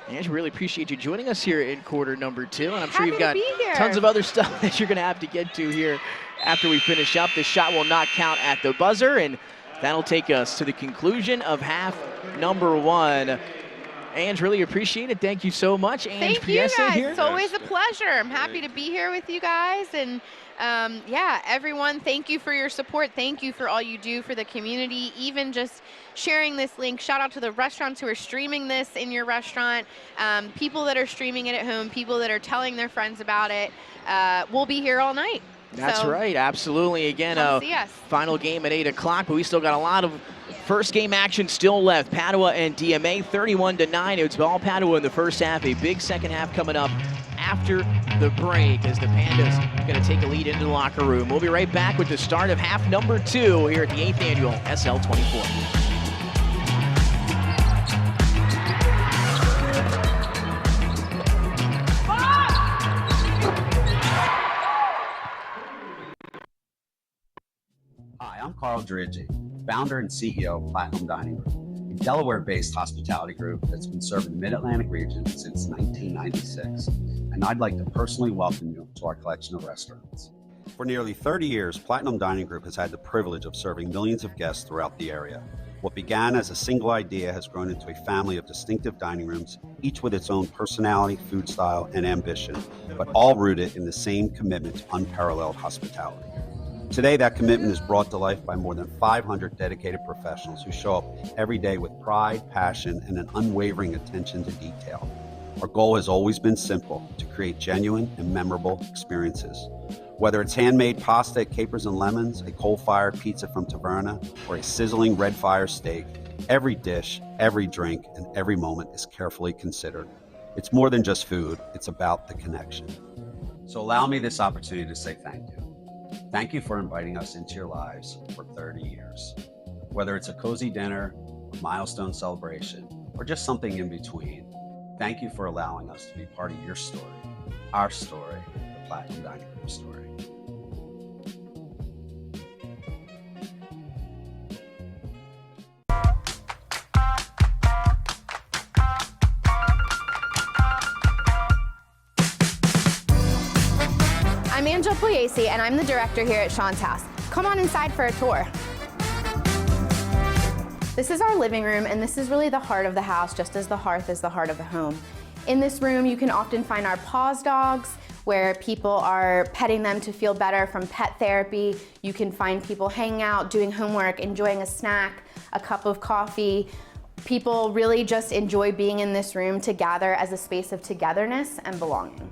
Ange, really appreciate you joining us here in quarter number 2, and I'm sure you've got tons of other stuff that you're going to have to get to here after we finish up. This shot will not count at the buzzer, and that'll take us to the conclusion of half number 1. Ange, really appreciate it. Thank you so much. Ange Thank you guys. here. It's always a pleasure. I'm happy to be here with you guys. And everyone, thank you for your support. Thank you for all you do for the community, even just sharing this link. Shout out to the restaurants who are streaming this in your restaurant, people that are streaming it at home, people that are telling their friends about it. We'll be here all night. That's right, absolutely. Again, final game at 8 o'clock, but we still got a lot of first game action still left. Padua and DMA, 31-9. It's all Padua in the first half. A big second half coming up after the break as the Pandas are going to take a lead into the locker room. We'll be right back with the start of half number 2 here at the 8th annual SL24. Hi, I'm Carl Drigi, founder and CEO of Platinum Dining Group, a Delaware-based hospitality group that's been serving the Mid-Atlantic region since 1996. And I'd like to personally welcome you to our collection of restaurants. For nearly 30 years, Platinum Dining Group has had the privilege of serving millions of guests throughout the area. What began as a single idea has grown into a family of distinctive dining rooms, each with its own personality, food style, and ambition, but all rooted in the same commitment to unparalleled hospitality. Today, that commitment is brought to life by more than 500 dedicated professionals who show up every day with pride, passion, and an unwavering attention to detail. Our goal has always been simple: to create genuine and memorable experiences. Whether it's handmade pasta at Capers and Lemons, a coal-fired pizza from Taverna, or a sizzling red fire steak, every dish, every drink, and every moment is carefully considered. It's more than just food, it's about the connection. So allow me this opportunity to say thank you. Thank you for inviting us into your lives for 30 years. Whether it's a cozy dinner, a milestone celebration, or just something in between, thank you for allowing us to be part of your story, our story, the Platinum Dining Group story. I'm Angela Pugliese, and I'm the director here at Sean's House. Come on inside for a tour. This is our living room, and this is really the heart of the house, just as the hearth is the heart of the home. In this room, you can often find our paws dogs, where people are petting them to feel better from pet therapy. You can find people hanging out, doing homework, enjoying a snack, a cup of coffee. People really just enjoy being in this room to gather as a space of togetherness and belonging.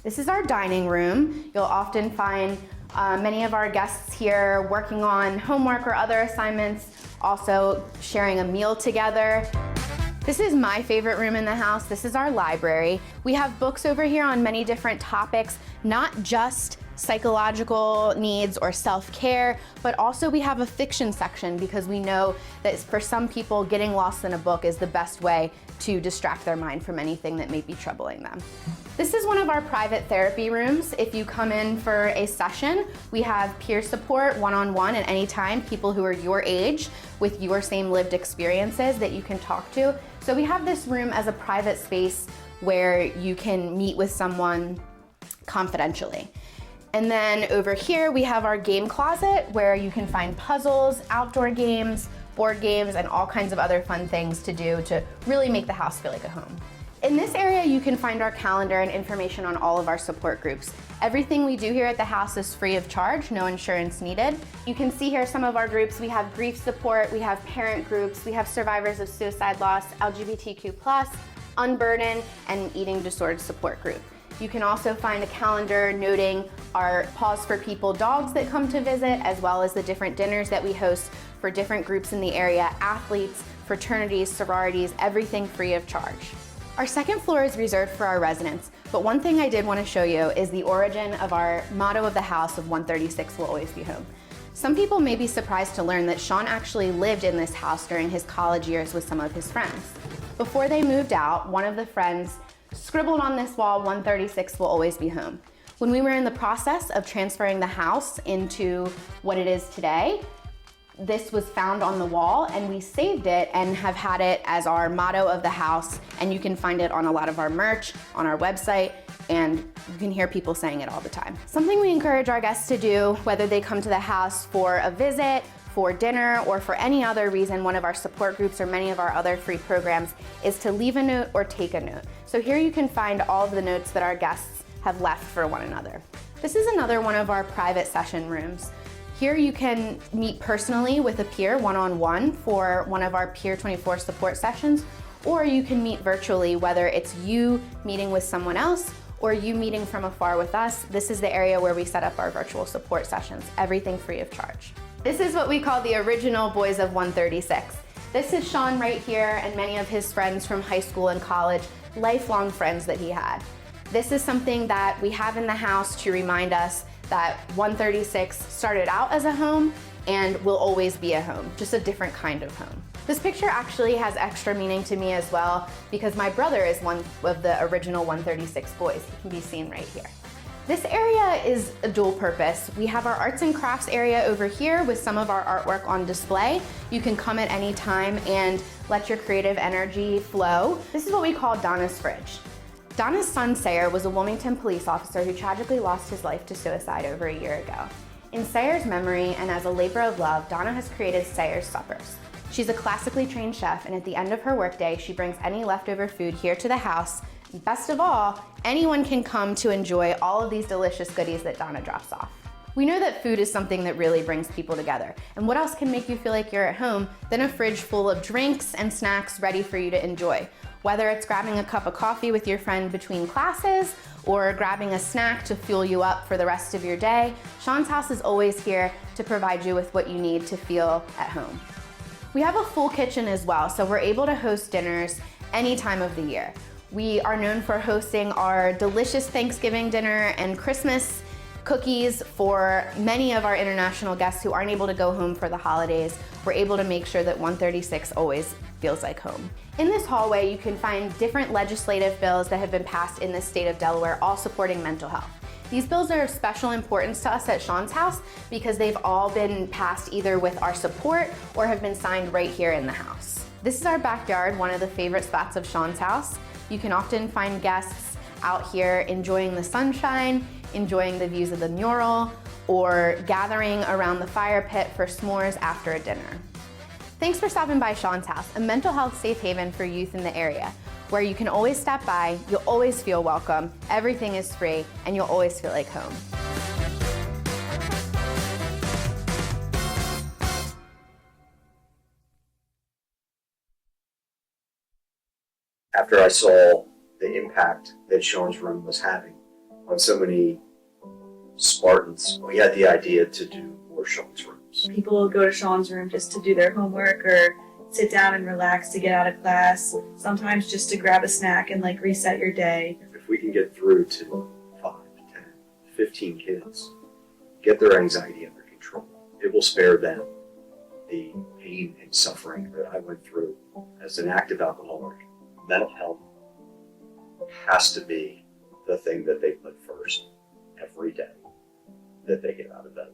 This is our dining room. You'll often find many of our guests here working on homework or other assignments, also sharing a meal together. This is my favorite room in the house. This is our library. We have books over here on many different topics, not just psychological needs or self-care, but also we have a fiction section because we know that for some people, getting lost in a book is the best way to distract their mind from anything that may be troubling them. This is one of our private therapy rooms. If you come in for a session, we have peer support one-on-one at any time, people who are your age with your same lived experiences that you can talk to. So we have this room as a private space where you can meet with someone confidentially. And then over here, we have our game closet where you can find puzzles, outdoor games, board games, and all kinds of other fun things to do to really make the house feel like a home. In this area, you can find our calendar and information on all of our support groups. Everything we do here at the house is free of charge, no insurance needed. You can see here some of our groups. We have grief support, we have parent groups, we have survivors of suicide loss, LGBTQ+, unburden, and eating disorder support group. You can also find a calendar noting our Pause for People dogs that come to visit, as well as the different dinners that we host for different groups in the area, athletes, fraternities, sororities, everything free of charge. Our second floor is reserved for our residents, but one thing I did want to show you is the origin of our motto of the house of 136 will always be home. Some people may be surprised to learn that Sean actually lived in this house during his college years with some of his friends. Before they moved out, one of the friends scribbled on this wall, 136 will always be home. When we were in the process of transferring the house into what it is today, this was found on the wall and we saved it and have had it as our motto of the house, and you can find it on a lot of our merch, on our website, and you can hear people saying it all the time. Something we encourage our guests to do, whether they come to the house for a visit, for dinner, or for any other reason, one of our support groups or many of our other free programs, is to leave a note or take a note. So here you can find all of the notes that our guests have left for one another. This is another one of our private session rooms. Here you can meet personally with a peer one-on-one for one of our Peer 24 support sessions, or you can meet virtually, whether it's you meeting with someone else or you meeting from afar with us. This is the area where we set up our virtual support sessions, everything free of charge. This is what we call the original Boys of 136. This is Sean right here and many of his friends from high school and college, lifelong friends that he had. This is something that we have in the house to remind us that 136 started out as a home and will always be a home, just a different kind of home. This picture actually has extra meaning to me as well because my brother is one of the original 136 boys. He can be seen right here. This area is a dual purpose. We have our arts and crafts area over here with some of our artwork on display. You can come at any time and let your creative energy flow. This is what we call Donna's fridge. Donna's son, Sayer, was a Wilmington police officer who tragically lost his life to suicide over a year ago. In Sayer's memory and as a labor of love, Donna has created Sayer's Suppers. She's a classically trained chef, and at the end of her workday, she brings any leftover food here to the house. And best of all, anyone can come to enjoy all of these delicious goodies that Donna drops off. We know that food is something that really brings people together. And what else can make you feel like you're at home than a fridge full of drinks and snacks ready for you to enjoy? Whether it's grabbing a cup of coffee with your friend between classes or grabbing a snack to fuel you up for the rest of your day, Sean's House is always here to provide you with what you need to feel at home. We have a full kitchen as well, so we're able to host dinners any time of the year. We are known for hosting our delicious Thanksgiving dinner and Christmas cookies for many of our international guests who aren't able to go home for the holidays. We're able to make sure that 136 always feels like home. In this hallway, you can find different legislative bills that have been passed in the state of Delaware, all supporting mental health. These bills are of special importance to us at Sean's House because they've all been passed either with our support or have been signed right here in the house. This is our backyard, one of the favorite spots of Sean's House. You can often find guests out here enjoying the sunshine, enjoying the views of the mural, or gathering around the fire pit for s'mores after a dinner. Thanks for stopping by Sean's House, a mental health safe haven for youth in the area, where you can always stop by, you'll always feel welcome, everything is free, and you'll always feel like home. after I saw the impact that Sean's room was having on so many Spartans, we had the idea to do more Sean's rooms. People will go to Sean's room just to do their homework or sit down and relax to get out of class, sometimes just to grab a snack and like reset your day. If we can get through to 5, 10, 15 kids, get their anxiety under control, it will spare them the pain and suffering that I went through as an active alcoholic. Mental health has to be the thing that they put first every day that they get out of bed.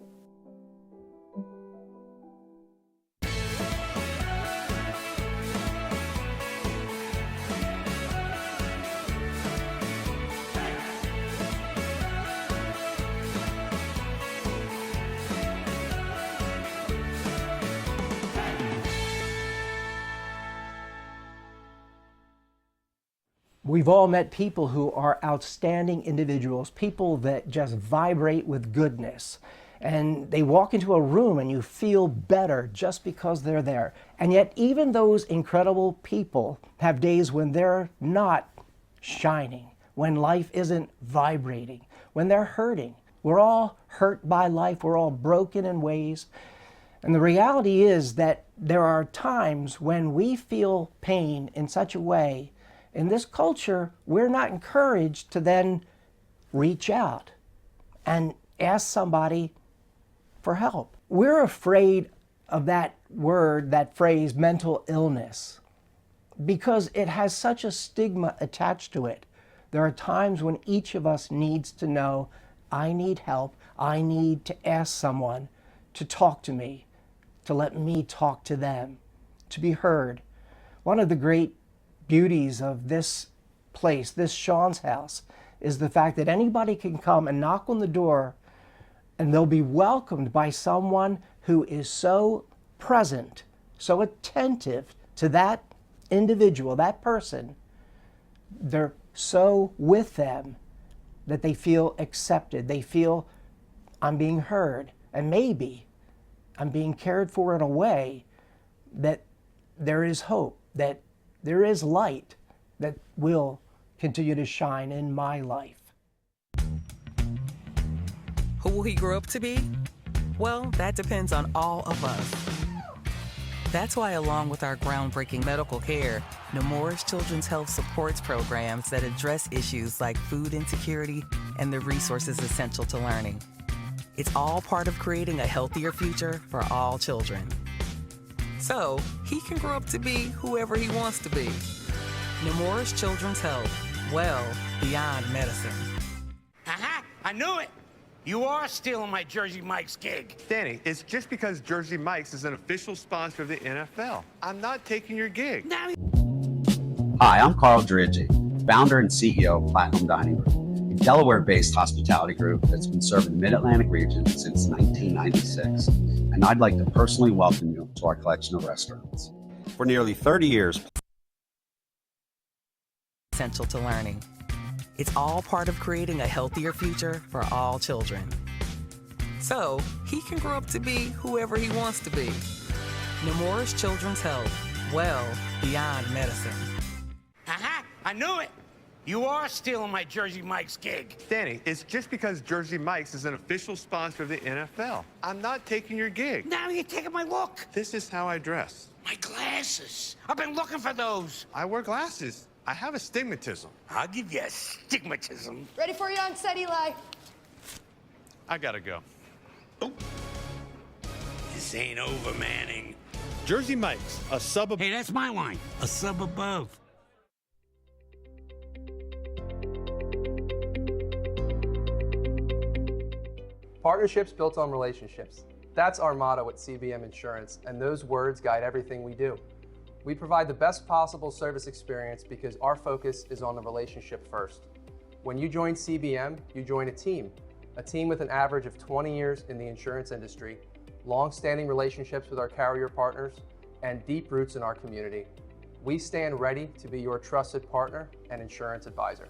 We've all met people who are outstanding individuals, people that just vibrate with goodness. And they walk into a room and you feel better just because they're there. And yet even those incredible people have days when they're not shining, when life isn't vibrating, when they're hurting. We're all hurt by life. We're all broken in ways. And the reality is that there are times when we feel pain in such a way. In this culture, we're not encouraged to then reach out and ask somebody for help. We're afraid of that word, that phrase, mental illness, because it has such a stigma attached to it. There are times when each of us needs to know, I need help. I need to ask someone to talk to me, to let me talk to them, to be heard. One of the great beauties of this place, this Sean's house, is the fact that anybody can come and knock on the door and they'll be welcomed by someone who is so present, so attentive to that individual, that person. They're so with them that they feel accepted. They feel, I'm being heard, and maybe I'm being cared for in a way that there is hope, that there is light that will continue to shine in my life. Who will he grow up to be? Well, that depends on all of us. That's why, along with our groundbreaking medical care, Nemours Children's Health supports programs that address issues like food insecurity and the resources essential to learning. It's all part of creating a healthier future for all children. So he can grow up to be whoever he wants to be. Nemours Children's Health, well beyond medicine. Aha! I knew it! You are stealing my Jersey Mike's gig. Danny, it's just because Jersey Mike's is an official sponsor of the NFL. I'm not taking your gig. Hi, I'm Carl Driggi, founder and CEO of Platinum Dining Group, a Delaware-based hospitality group that's been serving the Mid-Atlantic region since 1996. And I'd like to personally welcome you to our collection of restaurants. For nearly 30 years, Essential to learning. It's all part of creating a healthier future for all children. So he can grow up to be whoever he wants to be. Nemours Children's Health, well beyond medicine. Aha! I knew it! You are stealing my Jersey Mike's gig. Danny, it's just because Jersey Mike's is an official sponsor of the NFL. I'm not taking your gig. Now you're taking my look. This is how I dress. My glasses. I've been looking for those. I wear glasses. I have astigmatism. I'll give you astigmatism. Ready for you on set, Eli. I gotta go. Oh. This ain't over, Manning. Jersey Mike's, a sub above. Hey, that's my line. A sub above. Partnerships built on relationships. That's our motto at CBM Insurance, and those words guide everything we do. We provide the best possible service experience because our focus is on the relationship first. When you join CBM, you join a team with an average of 20 years in the insurance industry, long-standing relationships with our carrier partners, and deep roots in our community. We stand ready to be your trusted partner and insurance advisor.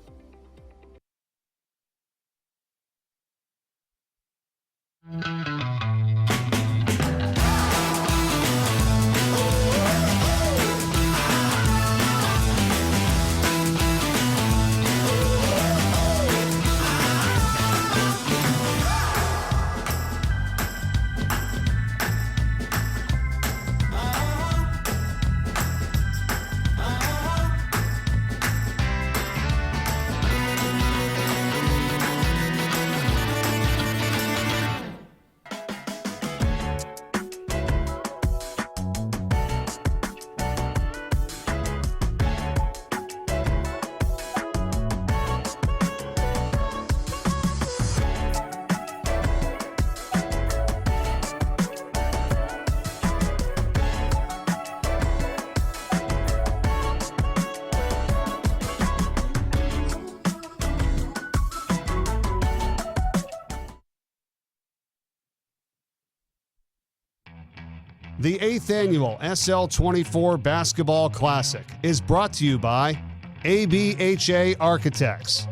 The 8th annual SL24 Basketball Classic is brought to you by ABHA Architects,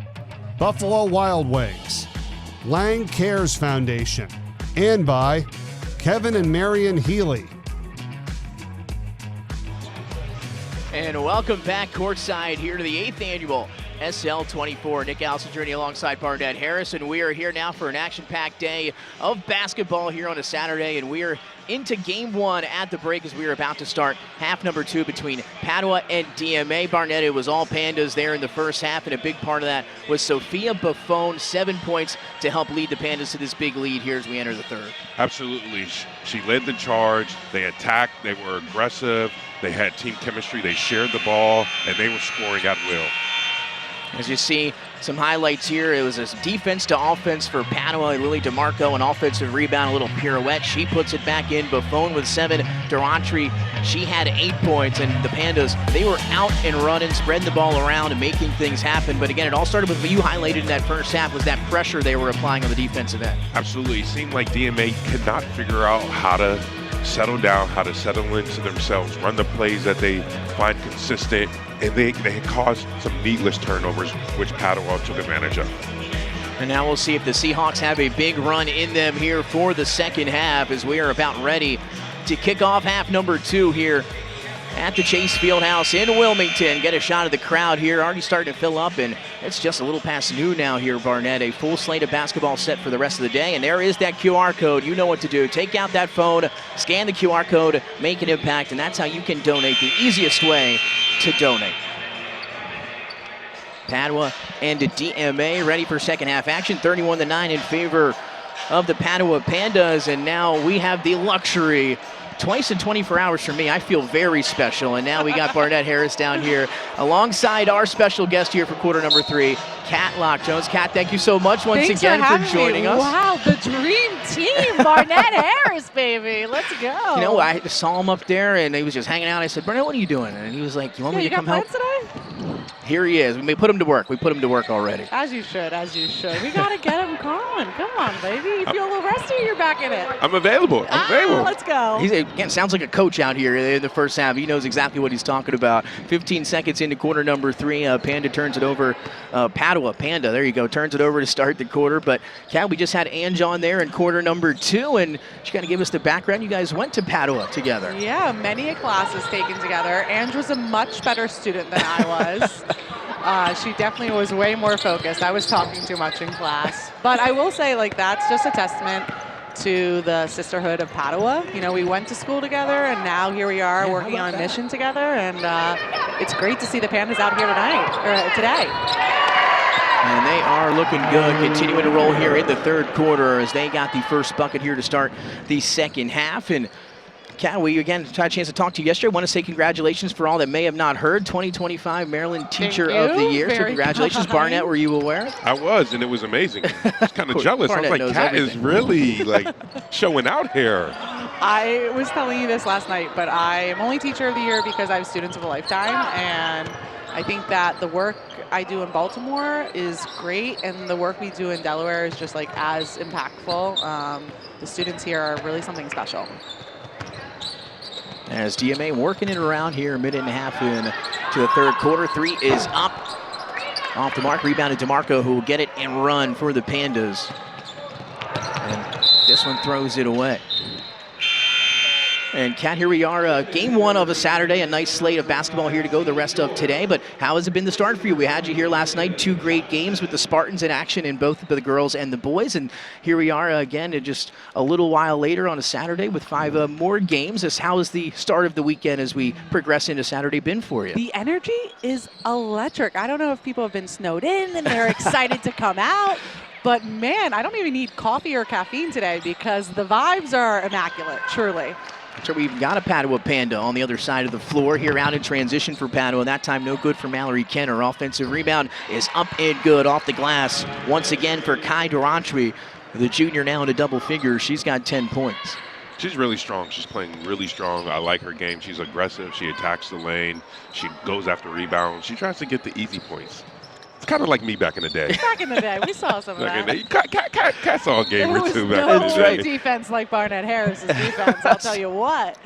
Buffalo Wild Wings, Lang Cares Foundation, and by Kevin and Marion Healy. And welcome back courtside here to the 8th annual SL24. Nick Allison journey alongside Barnett Harris, and we are here now for an action-packed day of basketball here on a Saturday, and we are into game one at the break as we are about to start half number 2 between Padua and DMA. Barnett, it was all Pandas there in the first half, and a big part of that was Sophia Buffon, 7 points to help lead the Pandas to this big lead here as we enter the third. Absolutely. She led the charge. They attacked. They were aggressive. They had team chemistry. They shared the ball, and they were scoring at will. As you see some highlights here, it was a defense to offense for Padua. Lily DeMarco, an offensive rebound, a little pirouette. She puts it back in. Buffon with 7. Durantry, she had 8 points. And the Pandas, they were out and running, spreading the ball around and making things happen. But again, it all started with what you highlighted in that first half, was that pressure they were applying on the defensive end. Absolutely. It seemed like DMA could not figure out how to settle down, how to settle into themselves, run the plays that they find consistent, and they had caused some needless turnovers, which Padua took advantage of. And now we'll see if the Seahawks have a big run in them here for the second half, as we are about ready to kick off half number 2 here at the Chase Fieldhouse in Wilmington. Get a shot of the crowd here, already starting to fill up, and it's just a little past noon now here, Barnett. A full slate of basketball set for the rest of the day, and there is that QR code. You know what to do. Take out that phone, scan the QR code, make an impact, and that's how you can donate, the easiest way to donate. Padua and the DMA ready for second half action, 31-9 in favor of the Padua Pandas, and now we have the luxury. Twice in 24 hours for me, I feel very special. And now we got Barnett Harris down here alongside our special guest here for quarter number 3, Kat Lock-Jones. Kat, thank you so much once again for joining us. Wow, the dream team, Barnett Harris, baby. Let's go. You know, I saw him up there, and he was just hanging out. I said, Barnett, what are you doing? And he was like, you want me to come help? Today? Here he is. We put him to work. We put him to work already. As you should, as you should. We got to get him going. Come on, baby. You feel a little rusty, you're back in it. I'm available. I'm available. Let's go. He again sounds like a coach out here in the first half. He knows exactly what he's talking about. 15 seconds into quarter number 3. Panda turns it over. Panda, there you go. Turns it over to start the quarter. But, Kat, we just had Ange on there in quarter number 2, and she got to give us the background. You guys went to Padua together. Yeah, many a classes taken together. Ange was a much better student than I was. She definitely was way more focused. I was talking too much in class. But I will say, like, that's just a testament to the sisterhood of Padua. You know, we went to school together, and now here we are working on a mission together, and it's great to see the Pandas out here today. And they are looking good, continuing to roll here in the third quarter as they got the first bucket here to start the second half. And Kat, we again had a chance to talk to you yesterday. I want to say congratulations for all that may have not heard. 2025 Maryland Teacher of the Year. So congratulations, kind. Barnett. Were you aware? I was, and it was amazing. I was kind of jealous. I was like, Kat is really like showing out here. I was telling you this last night, but I am only Teacher of the Year because I have students of a lifetime, and I think that the work I do in Baltimore is great, and the work we do in Delaware is just like as impactful. The students here are really something special. As DMA working it around here, a minute and a half in to the third quarter. 3 is up. Off the mark, rebounded DeMarco, who will get it and run for the Pandas. And this one throws it away. And Kat, here we are, game 1 of a Saturday, a nice slate of basketball here to go the rest of today. But how has it been the start for you? We had you here last night, 2 great games with the Spartans in action in both the girls and the boys. And here we are again, just a little while later on a Saturday with 5 more games. How has the start of the weekend as we progress into Saturday been for you? The energy is electric. I don't know if people have been snowed in and they're excited to come out. But man, I don't even need coffee or caffeine today because the vibes are immaculate, truly. So we've got a Padua Panda on the other side of the floor here out in transition for Padua. That time no good for Mallory Kenner. Offensive rebound is up and good off the glass. Once again for Kai Durantry, the junior now in a double figure. She's got 10 points. She's really strong. She's playing really strong. I like her game. She's aggressive. She attacks the lane. She goes after rebounds. She tries to get the easy points. It's kind of like me back in the day. Back in the day, we saw some of that. Cat saw a game or two back in the day. There was no defense like Barnett Harris's defense, I'll tell you what.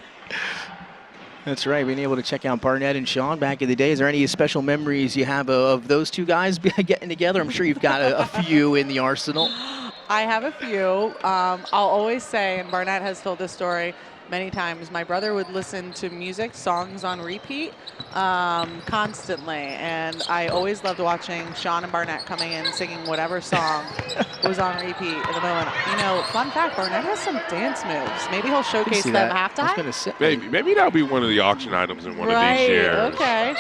That's right, being able to check out Barnett and Sean back in the day. Is there any special memories you have of those two guys getting together? I'm sure you've got a few in the arsenal. I have a few. I'll always say, and Barnett has told this story many times, my brother would listen to music, songs on repeat constantly. And I always loved watching Sean and Barnett coming in singing whatever song was on repeat at the moment. You know, fun fact, Barnett has some dance moves. Maybe he'll showcase them halftime. Maybe that'll be one of the auction items in one of these shares. Okay.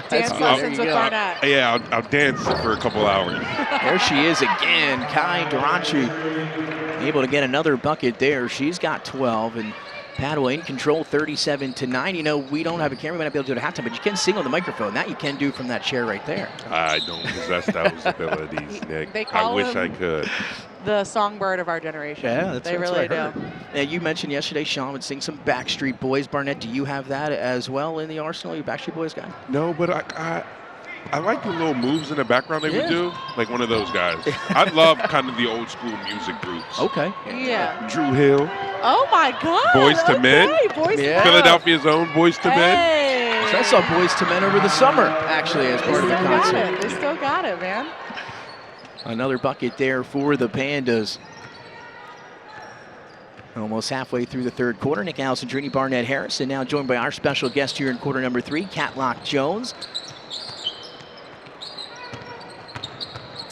Dance lessons with Barnett. Yeah, I'll dance for a couple hours. There she is again, Kai Garanchi, able to get another bucket there. She's got 12, and Padua in control, 37-9. You know, we don't have a camera, we might not be able to do it at halftime, but you can sing on the microphone. That you can do from that chair right there. I don't possess those abilities, Nick. They call I wish him I could. The songbird of our generation. Yeah, that's they really what I do. heard. Yeah, you mentioned yesterday Sean would sing some Backstreet Boys. Barnett, do you have that as well in the arsenal? You a Backstreet Boys guy? No, but I like the little moves in the background they would do, like one of those guys. I love kind of the old school music groups. Okay. Yeah. Drew Hill. Oh my God. Boys to Men. Boys Philadelphia's own Boys to Men. So I saw Boys to Men over the summer, actually, as part of the concert. They still got it, man. Another bucket there for the Pandas. Almost halfway through the third quarter. Nick Alessandrini, Barnett Harrison, now joined by our special guest here in quarter number 3, Catlock Jones.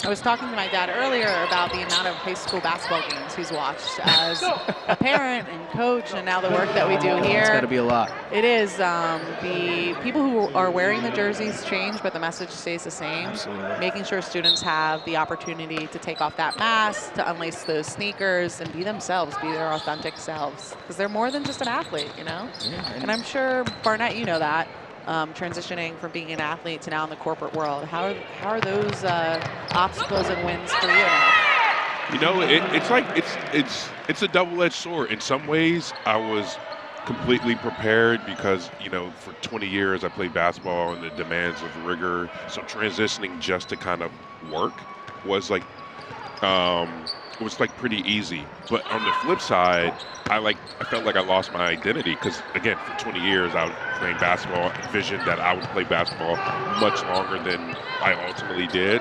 I was talking to my dad earlier about the amount of high school basketball games he's watched as a parent and coach, and now the work that we do here. It's got to be a lot. It is. The people who are wearing the jerseys change, but the message stays the same. Absolutely. Making sure students have the opportunity to take off that mask, to unlace those sneakers, and be themselves, be their authentic selves. Because they're more than just an athlete, you know? Yeah, and I'm sure, Barnett, you know that. Transitioning from being an athlete to now in the corporate world. How are those obstacles and wins for you now? You know, it's like it's a double-edged sword. In some ways, I was completely prepared because, you know, for 20 years I played basketball and the demands of rigor. So transitioning just to kind of work was like pretty easy. But on the flip side, I felt like I lost my identity because, again, for 20 years I was playing basketball, envisioned that I would play basketball much longer than I ultimately did.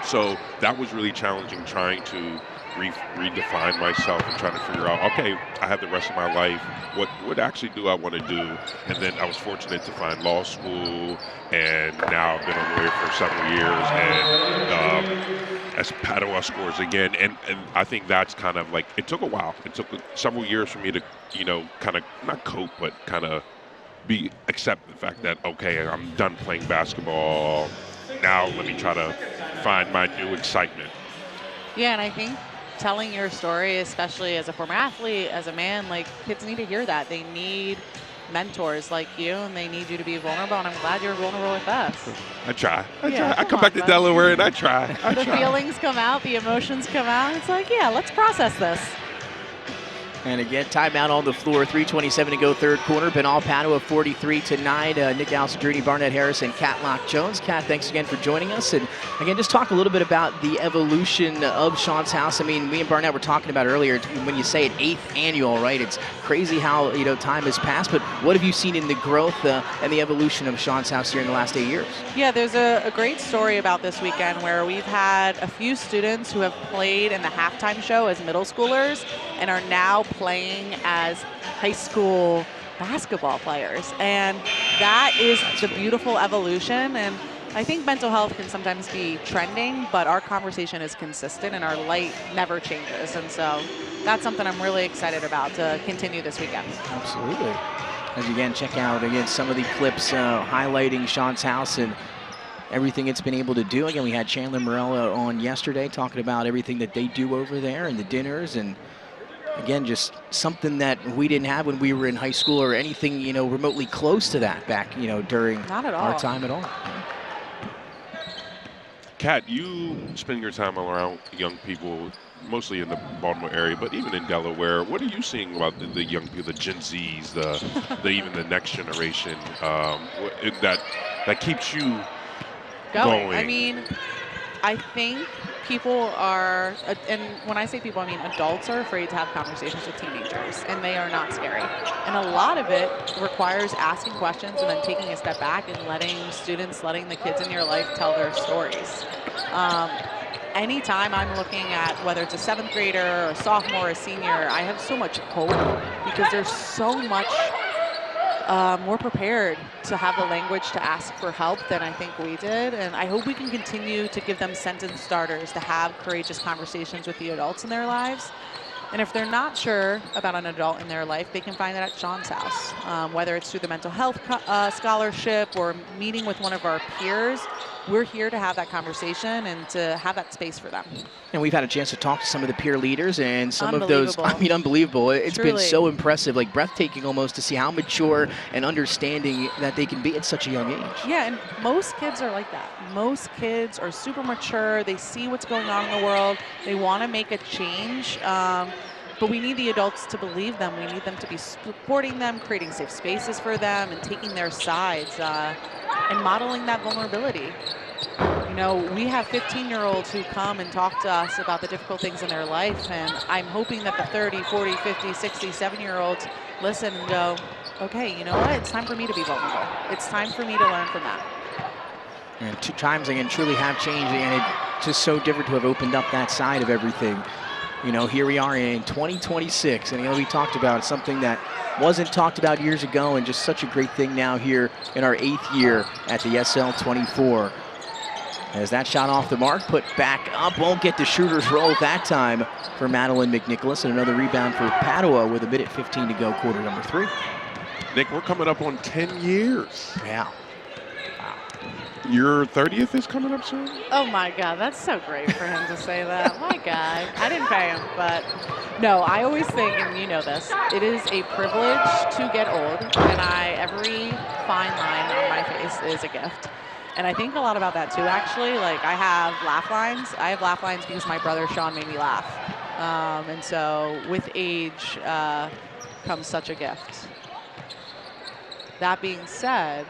So that was really challenging, trying to redefine myself and trying to figure out, okay, I have the rest of my life. What actually do I want to do? And then I was fortunate to find law school, and now I've been a lawyer for several years, and as Padua scores again, and I think that's kind of like, it took a while. It took several years for me to, you know, kind of not cope, but kind of accept the fact that, okay, I'm done playing basketball. Now let me try to find my new excitement. Yeah, and I think telling your story, especially as a former athlete, as a man, like, kids need to hear that. They need mentors like you, and they need you to be vulnerable, and I'm glad you're vulnerable with us. I try. Yeah, I come back to Delaware and I try. The feelings come out, the emotions come out. It's like, yeah, let's process this. And again, timeout on the floor, 3:27 to go, third quarter. Been all Padua, 43-9. Nick Alessandrini, Barnett Harrison, Catlock Jones. Cat, thanks again for joining us. And again, just talk a little bit about the evolution of Sean's House. I mean, me and Barnett were talking about earlier, when you say an 8th annual, right? It's crazy how, you know, time has passed. But what have you seen in the growth and the evolution of Sean's House here in the last 8 years? Yeah, there's a great story about this weekend where we've had a few students who have played in the halftime show as middle schoolers and are now playing as high school basketball players. And that is the beautiful evolution. And I think mental health can sometimes be trending, but our conversation is consistent and our light never changes. And so that's something I'm really excited about to continue this weekend. Absolutely. As you again check out some of the clips highlighting Sean's House and everything it's been able to do. Again, we had Chandler Morella on yesterday talking about everything that they do over there and the dinners, and again, just something that we didn't have when we were in high school or anything, you know, remotely close to that back, you know, during our time at all. Kat, you spend your time around young people, mostly in the Baltimore area, but even in Delaware. What are you seeing about the young people, the Gen Zs, even the next generation, that keeps you going? I mean, I think people are, and when I say people, I mean adults are afraid to have conversations with teenagers, and they are not scary. And a lot of it requires asking questions and then taking a step back and letting the kids in your life tell their stories. Anytime I'm looking at whether it's a 7th grader or a sophomore or a senior, I have so much hope because there's so much more prepared to have the language to ask for help than I think we did. And I hope we can continue to give them sentence starters to have courageous conversations with the adults in their lives. And if they're not sure about an adult in their life, they can find that at Sean's house, whether it's through the mental health scholarship or meeting with one of our peers. We're here to have that conversation and to have that space for them. And we've had a chance to talk to some of the peer leaders, and some of those, I mean, unbelievable. It's Truly. been so impressive, like breathtaking almost, to see how mature and understanding that they can be at such a young age. Yeah, and most kids are like that. Most kids are super mature. They see what's going on in the world. They want to make a change. But we need the adults to believe them. We need them to be supporting them, creating safe spaces for them, and taking their sides and modeling that vulnerability. You know, we have 15-year-olds who come and talk to us about the difficult things in their life, and I'm hoping that the 30, 40, 50, 60, 7-year-olds listen and go, okay, you know what? It's time for me to be vulnerable. It's time for me to learn from that. And 2 times again truly have changed, and it's just so different to have opened up that side of everything. You know, here we are in 2026, and we talked about something that wasn't talked about years ago, and just such a great thing now here in our 8th year at the SL24. As that shot off the mark, put back up, won't get the shooter's roll that time for Madeline McNicholas, and another rebound for Padua with 1:15 to go, quarter number 3. Nick, we're coming up on 10 years. Yeah. Your 30th is coming up soon? Oh my God, that's so great for him to say that. My God, I didn't pay him, but no, I always think, and you know this, it is a privilege to get old, and every fine line on my face is a gift. And I think a lot about that too, actually. Like, I have laugh lines. I have laugh lines because my brother Sean made me laugh. And so with age comes such a gift. That being said,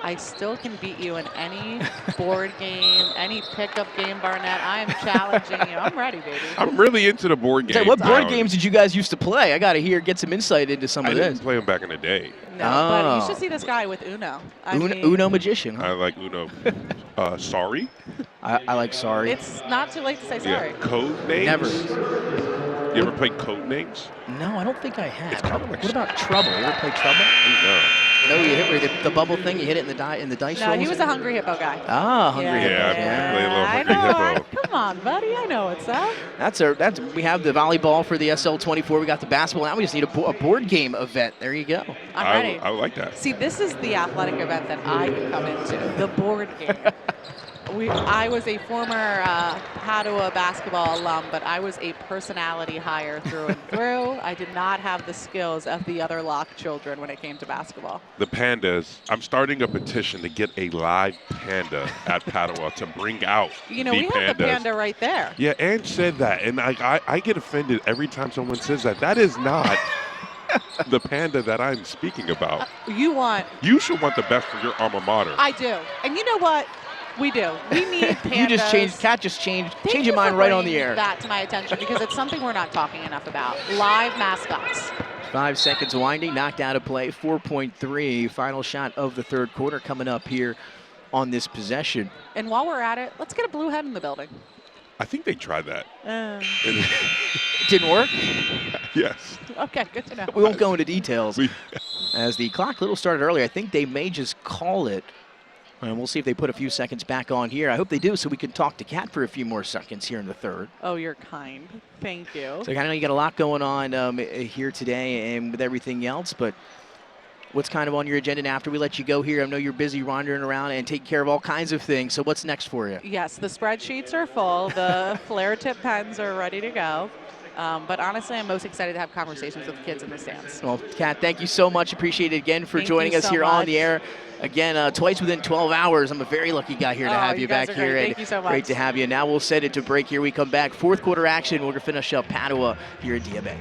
I still can beat you in any board game, any pickup game, Barnett. I am challenging you. I'm ready, baby. I'm really into the board games. What board games did you guys used to play? I got to get some insight into some of this. I didn't play them back in the day. No, but you should see this guy with Uno. Uno magician. I like Uno. Sorry? I like Sorry. It's not too late to say sorry. Yeah. Code names? Never. You ever played Code Names? No, I don't think I have. It's kind of like what about Trouble? You ever play Trouble? No. No, you hit the bubble thing. You hit it in the dice No, rolls? he was a Hungry Hippo guy. Ah, Hungry Hippo. Yeah, I play a little Hungry Hippo. Come on, buddy. I know what's up. We have the volleyball for the SL24. We got the basketball. Now we just need a board game event. There you go. I'm ready. I like that. See, this is the athletic event that I can come into, the board game. I was a former Padua basketball alum, but I was a personality hire through and through. I did not have the skills of the other Locke children when it came to basketball. The Pandas, I'm starting a petition to get a live panda at Padua to bring out You know, the we pandas. have the panda right there. Yeah, Ange said that, and I get offended every time someone says that. That is not the panda that I'm speaking about. You should want the best for your alma mater. I do. And you know what? We do. We need pandas. Kat just changed your mind right on the air. That to my attention because it's something we're not talking enough about. Live mascots. 5 seconds winding, knocked out of play, 4.3. Final shot of the 3rd quarter coming up here on this possession. And while we're at it, let's get a blue head in the building. I think they tried that. It didn't work? Yes. Okay, good to know. We won't go into details. As the clock little started earlier, I think they may just call it. And we'll see if they put a few seconds back on here. I hope they do so we can talk to Kat for a few more seconds here in the 3rd. Oh, you're kind. Thank you. So I know you got a lot going on here today and with everything else, but what's kind of on your agenda after we let you go here? I know you're busy wandering around and taking care of all kinds of things, so what's next for you? Yes, the spreadsheets are full. The flare tip pens are ready to go. But honestly, I'm most excited to have conversations with the kids in the stands. Well, Kat, thank you so much. Appreciate it again for Thank joining you us so here on much. the air. Again, twice within 12 hours. I'm a very lucky guy here to have you back here. Thank you so much. Great to have you. Now we'll set it to break here. We come back. 4th quarter action. We're going to finish up Padua here at DMA.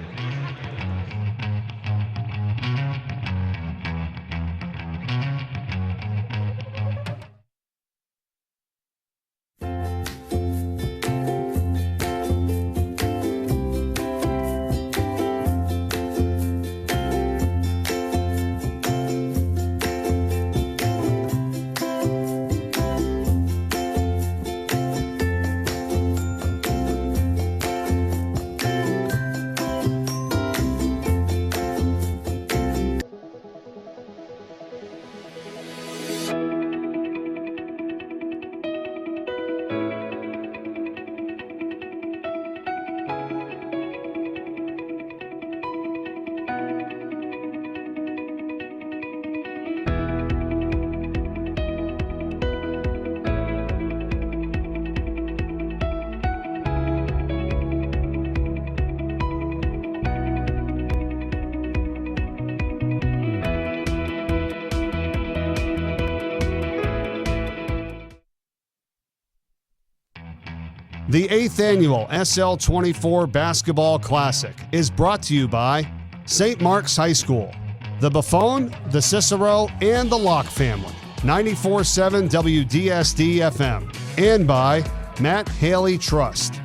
The 8th annual SL24 Basketball Classic is brought to you by St. Mark's High School, the Buffon, the Cicero, and the Locke family, 94.7 WDSD FM, and by Matt Haley Trust.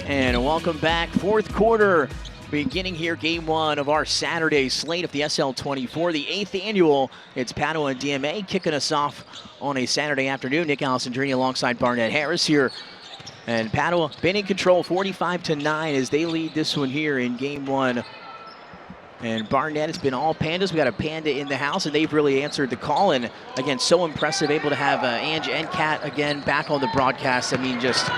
And welcome back. Fourth quarter beginning here, game one of our Saturday slate of the SL24, the 8th annual. It's Padua and DMA kicking us off on a Saturday afternoon. Nick Alessandrini alongside Barnett Harris here. And Padua been in control 45-9 as they lead this one here in game one. And Barnett has been all Pandas. We got a Panda in the house, and they've really answered the call. And again, so impressive, able to have Ange and Kat again back on the broadcast. I mean, just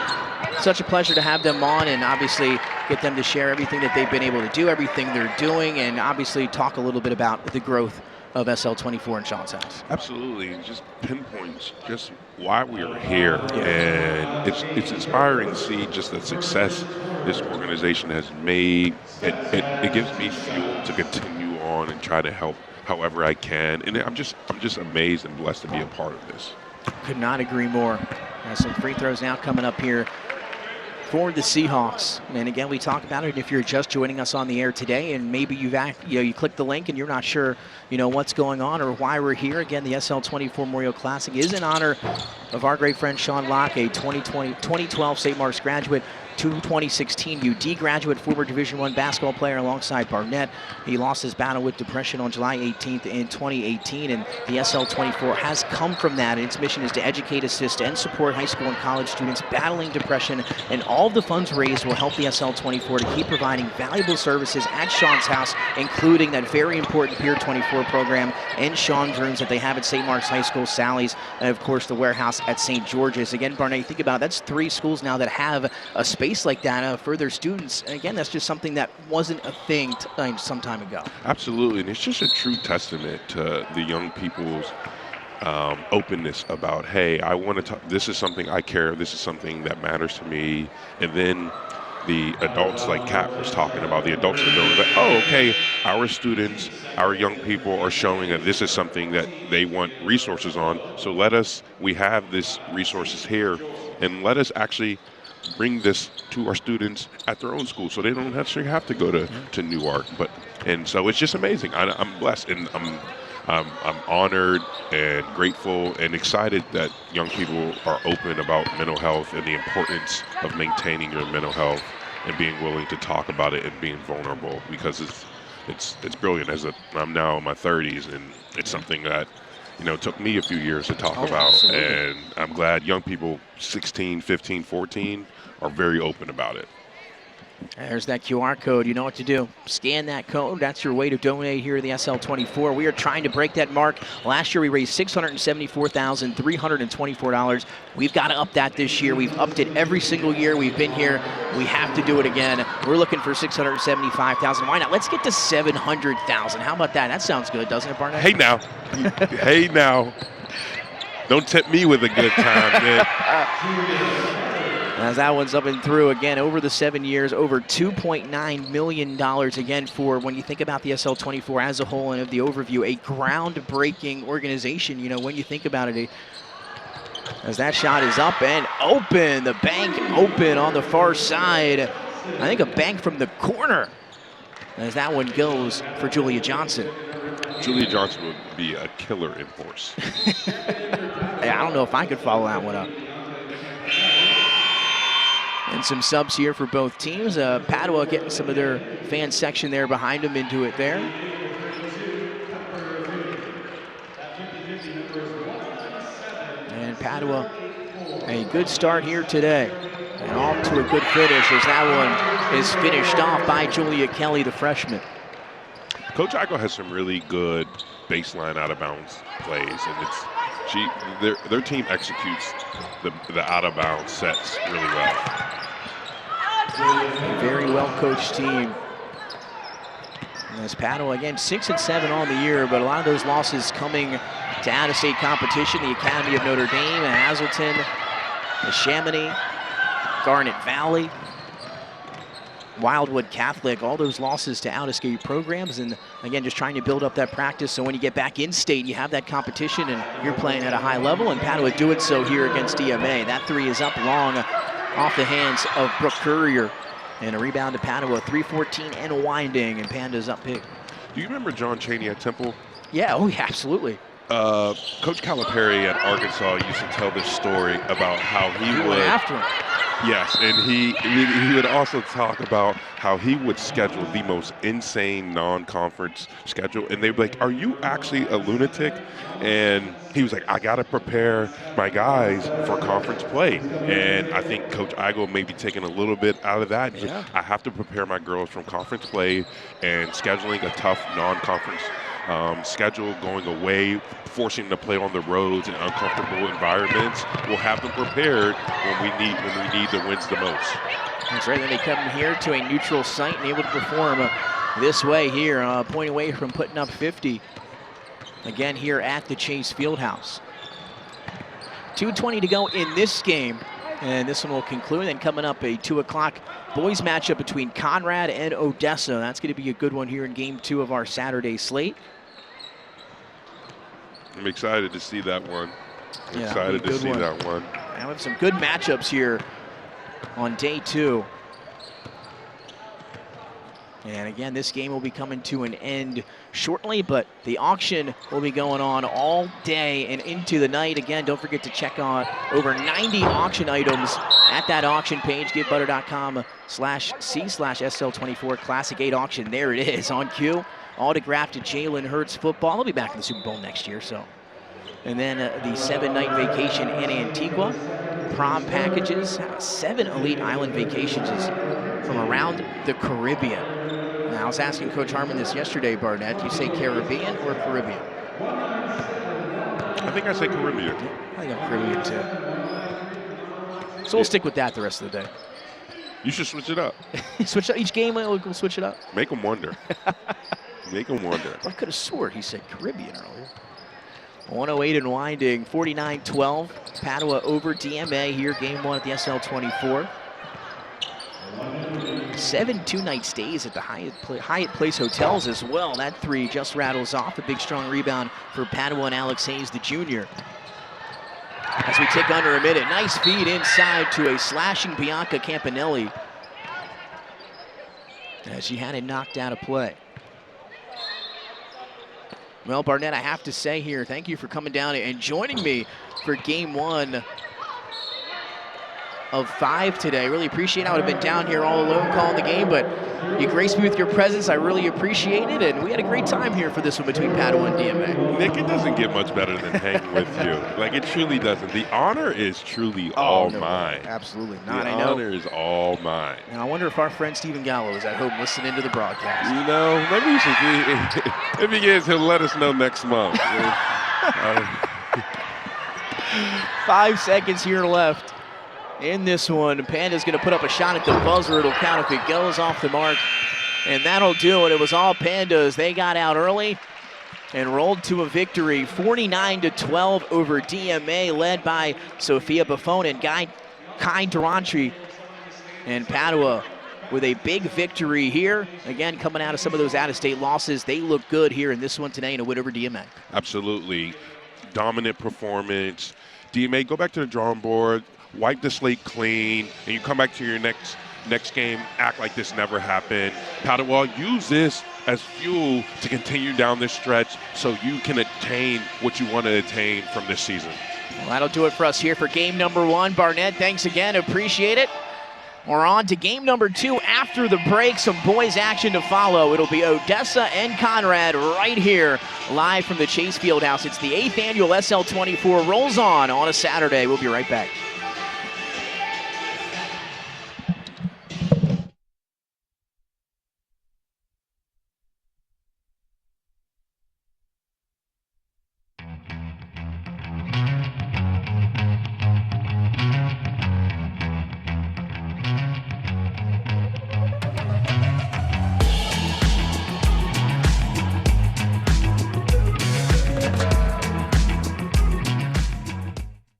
such a pleasure to have them on and obviously get them to share everything that they've been able to do, everything they're doing, and obviously talk a little bit about the growth of SL24 in Sean's house. Absolutely, just pinpoints just why we are here, and it's inspiring to see just the success this organization has made. It gives me fuel to continue on and try to help however I can, and I'm just amazed and blessed to be a part of this. Could not agree more. Some free throws now coming up here for the Seahawks. And again, we talk about it if you're just joining us on the air today and maybe you click the link and you're not sure, what's going on or why we're here. Again, the SL24 Memorial Classic is in honor of our great friend Sean Locke, a 2012 St. Mark's graduate, 2016 UD graduate, former Division I basketball player alongside Barnett. He lost his battle with depression on July 18th in 2018, and the SL24 has come from that. And its mission is to educate, assist, and support high school and college students battling depression, and all of the funds raised will help the SL24 to keep providing valuable services at Sean's house, including that very important Pier 24 program and Sean's rooms that they have at St. Mark's High School, Sally's, and of course the warehouse at St. George's. Again, Barnett, you think about it, that's 3 schools now that have a space like that for their students. And again, that's just something that wasn't a thing some time ago. Absolutely, and it's just a true testament to the young people's openness about, hey, I want to talk, this is something I care, this is something that matters to me. And then the adults, like Kat was talking about, the adults are doing that, oh, okay, our students, our young people are showing that this is something that they want resources on, so we have this resources here, and let us actually bring this to our students at their own school so they don't necessarily have to go to Newark. And so it's just amazing. I'm blessed, and I'm honored and grateful and excited that young people are open about mental health and the importance of maintaining your mental health and being willing to talk about it and being vulnerable, because it's brilliant. I'm now in my 30s, and it's something that took me a few years to talk about. Absolutely. And I'm glad young people 16, 15, 14 are very open about it. There's that QR code. You know what to do. Scan that code. That's your way to donate here at the SL24. We are trying to break that mark. Last year we raised $674,324. We've got to up that this year. We've upped it every single year we've been here. We have to do it again. We're looking for $675,000. Why not? Let's get to $700,000. How about that? That sounds good, doesn't it, Barnett? Hey now. Hey now. Don't tempt me with a good time, man. As that one's up and through again over the 7 years, over $2.9 million again for, when you think about the SL24 as a whole and of the overview, a groundbreaking organization, when you think about it. As that shot is up and open, the bank open on the far side. I think a bank from the corner as that one goes for Julia Johnson. Julia Johnson would be a killer in force. I don't know if I could follow that one up. And some subs here for both teams. Padua getting some of their fan section there behind them into it there. And Padua, a good start here today. And off to a good finish as that one is finished off by Julia Kelly, the freshman. Coach Igo has some really good baseline out-of-bounds plays, and their team executes the out-of-bounds sets really well. A very well-coached team. And as Padua, again, 6-7 on the year, but a lot of those losses coming to out-of-state competition. The Academy of Notre Dame, Hazleton, the Chamonix, Garnet Valley. Wildwood Catholic, all those losses to out-of-state programs, and again, just trying to build up that practice so when you get back in state, you have that competition and you're playing at a high level, and Padua doing so here against DMA. That three is up long off the hands of Brooke Courier, and a rebound to Padua, 3:14 and winding, and Panda's up big. Do you remember John Chaney at Temple? Yeah, oh yeah, absolutely. Coach Calipari at Arkansas used to tell this story about how he would went after him. Yes, and he would also talk about how he would schedule the most insane non-conference schedule, and they'd be like, "Are you actually a lunatic?" And he was like, "I got to prepare my guys for conference play." And I think Coach Igo may be taking a little bit out of that. Yeah. I have to prepare my girls from conference play, and scheduling a tough non-conference schedule, going away, forcing them to play on the roads in uncomfortable environments, will have them prepared when we need the wins the most. That's right. Then they come here to a neutral site and able to perform this way here, a point away from putting up 50. Again here at the Chase Fieldhouse. 2:20 to go in this game, and this one will conclude. Then coming up, a 2 o'clock boys matchup between Conrad and Odessa. That's going to be a good one here in game 2 of our Saturday slate. I'm excited to see that one. I'm Yeah, excited to see that one. Now we have some good matchups here on day 2. And again, this game will be coming to an end shortly, but the auction will be going on all day and into the night. Again, don't forget to check out over 90 auction items at that auction page, givebutter.com/C/SL24 Classic 8 auction. There it is on cue. Autographed to Jalen Hurts football. He'll be back in the Super Bowl next year, so. And then the 7-night vacation in Antigua, prom packages, 7 elite island vacations from around the Caribbean. Now, I was asking Coach Harmon this yesterday, Barnett. Do you say Caribbean or Caribbean? I think I say Caribbean. I think I'm Caribbean too. So we'll stick with that the rest of the day. You should switch it up. Switch up each game. We'll switch it up. Make them wonder. Make them wonder. I could have swore he said Caribbean earlier. 108 and winding, 49-12. Padua over DMA here, game 1 at the SL24. 7 two-night stays at the Hyatt Place hotels as well. That 3 just rattles off. A big strong rebound for Padua and Alex Hayes, the junior. As we tick under a minute, nice feed inside to a slashing Bianca Campanelli, as she had it knocked out of play. Well, Barnett, I have to say here, thank you for coming down and joining me for game 1 of 5 today. Really appreciate it. I would have been down here all alone calling the game, but you graced me with your presence. I really appreciate it, and we had a great time here for this one between Padua and DMA. Nick, it doesn't get much better than hanging with you. Like, it truly doesn't. The honor is truly all mine. Absolutely not. The I know. honor is all mine. Now, I wonder if our friend Stephen Gallo is at home listening to the broadcast. You know, maybe we should if he is, he'll let us know next month. 5 seconds here left in this one. Panda's going to put up a shot at the buzzer. It'll count if it goes off the mark, and that'll do it. It was all Pandas. They got out early and rolled to a victory, 49-12 over DMA, led by Sophia Buffon and Kai Durantry. And Padua with a big victory here. Again, coming out of some of those out-of-state losses, they look good here in this one today in a win over DMA. Absolutely. Dominant performance. DMA, go back to the drawing board, wipe the slate clean, and you come back to your next game, act like this never happened. Padua, use this as fuel to continue down this stretch so you can attain what you want to attain from this season. Well, that'll do it for us here for game number 1. Barnett, thanks again. Appreciate it. We're on to game number 2 after the break. Some boys action to follow. It'll be Odessa and Conrad right here live from the Chase Fieldhouse. It's the 8th annual SL24 rolls on a Saturday. We'll be right back.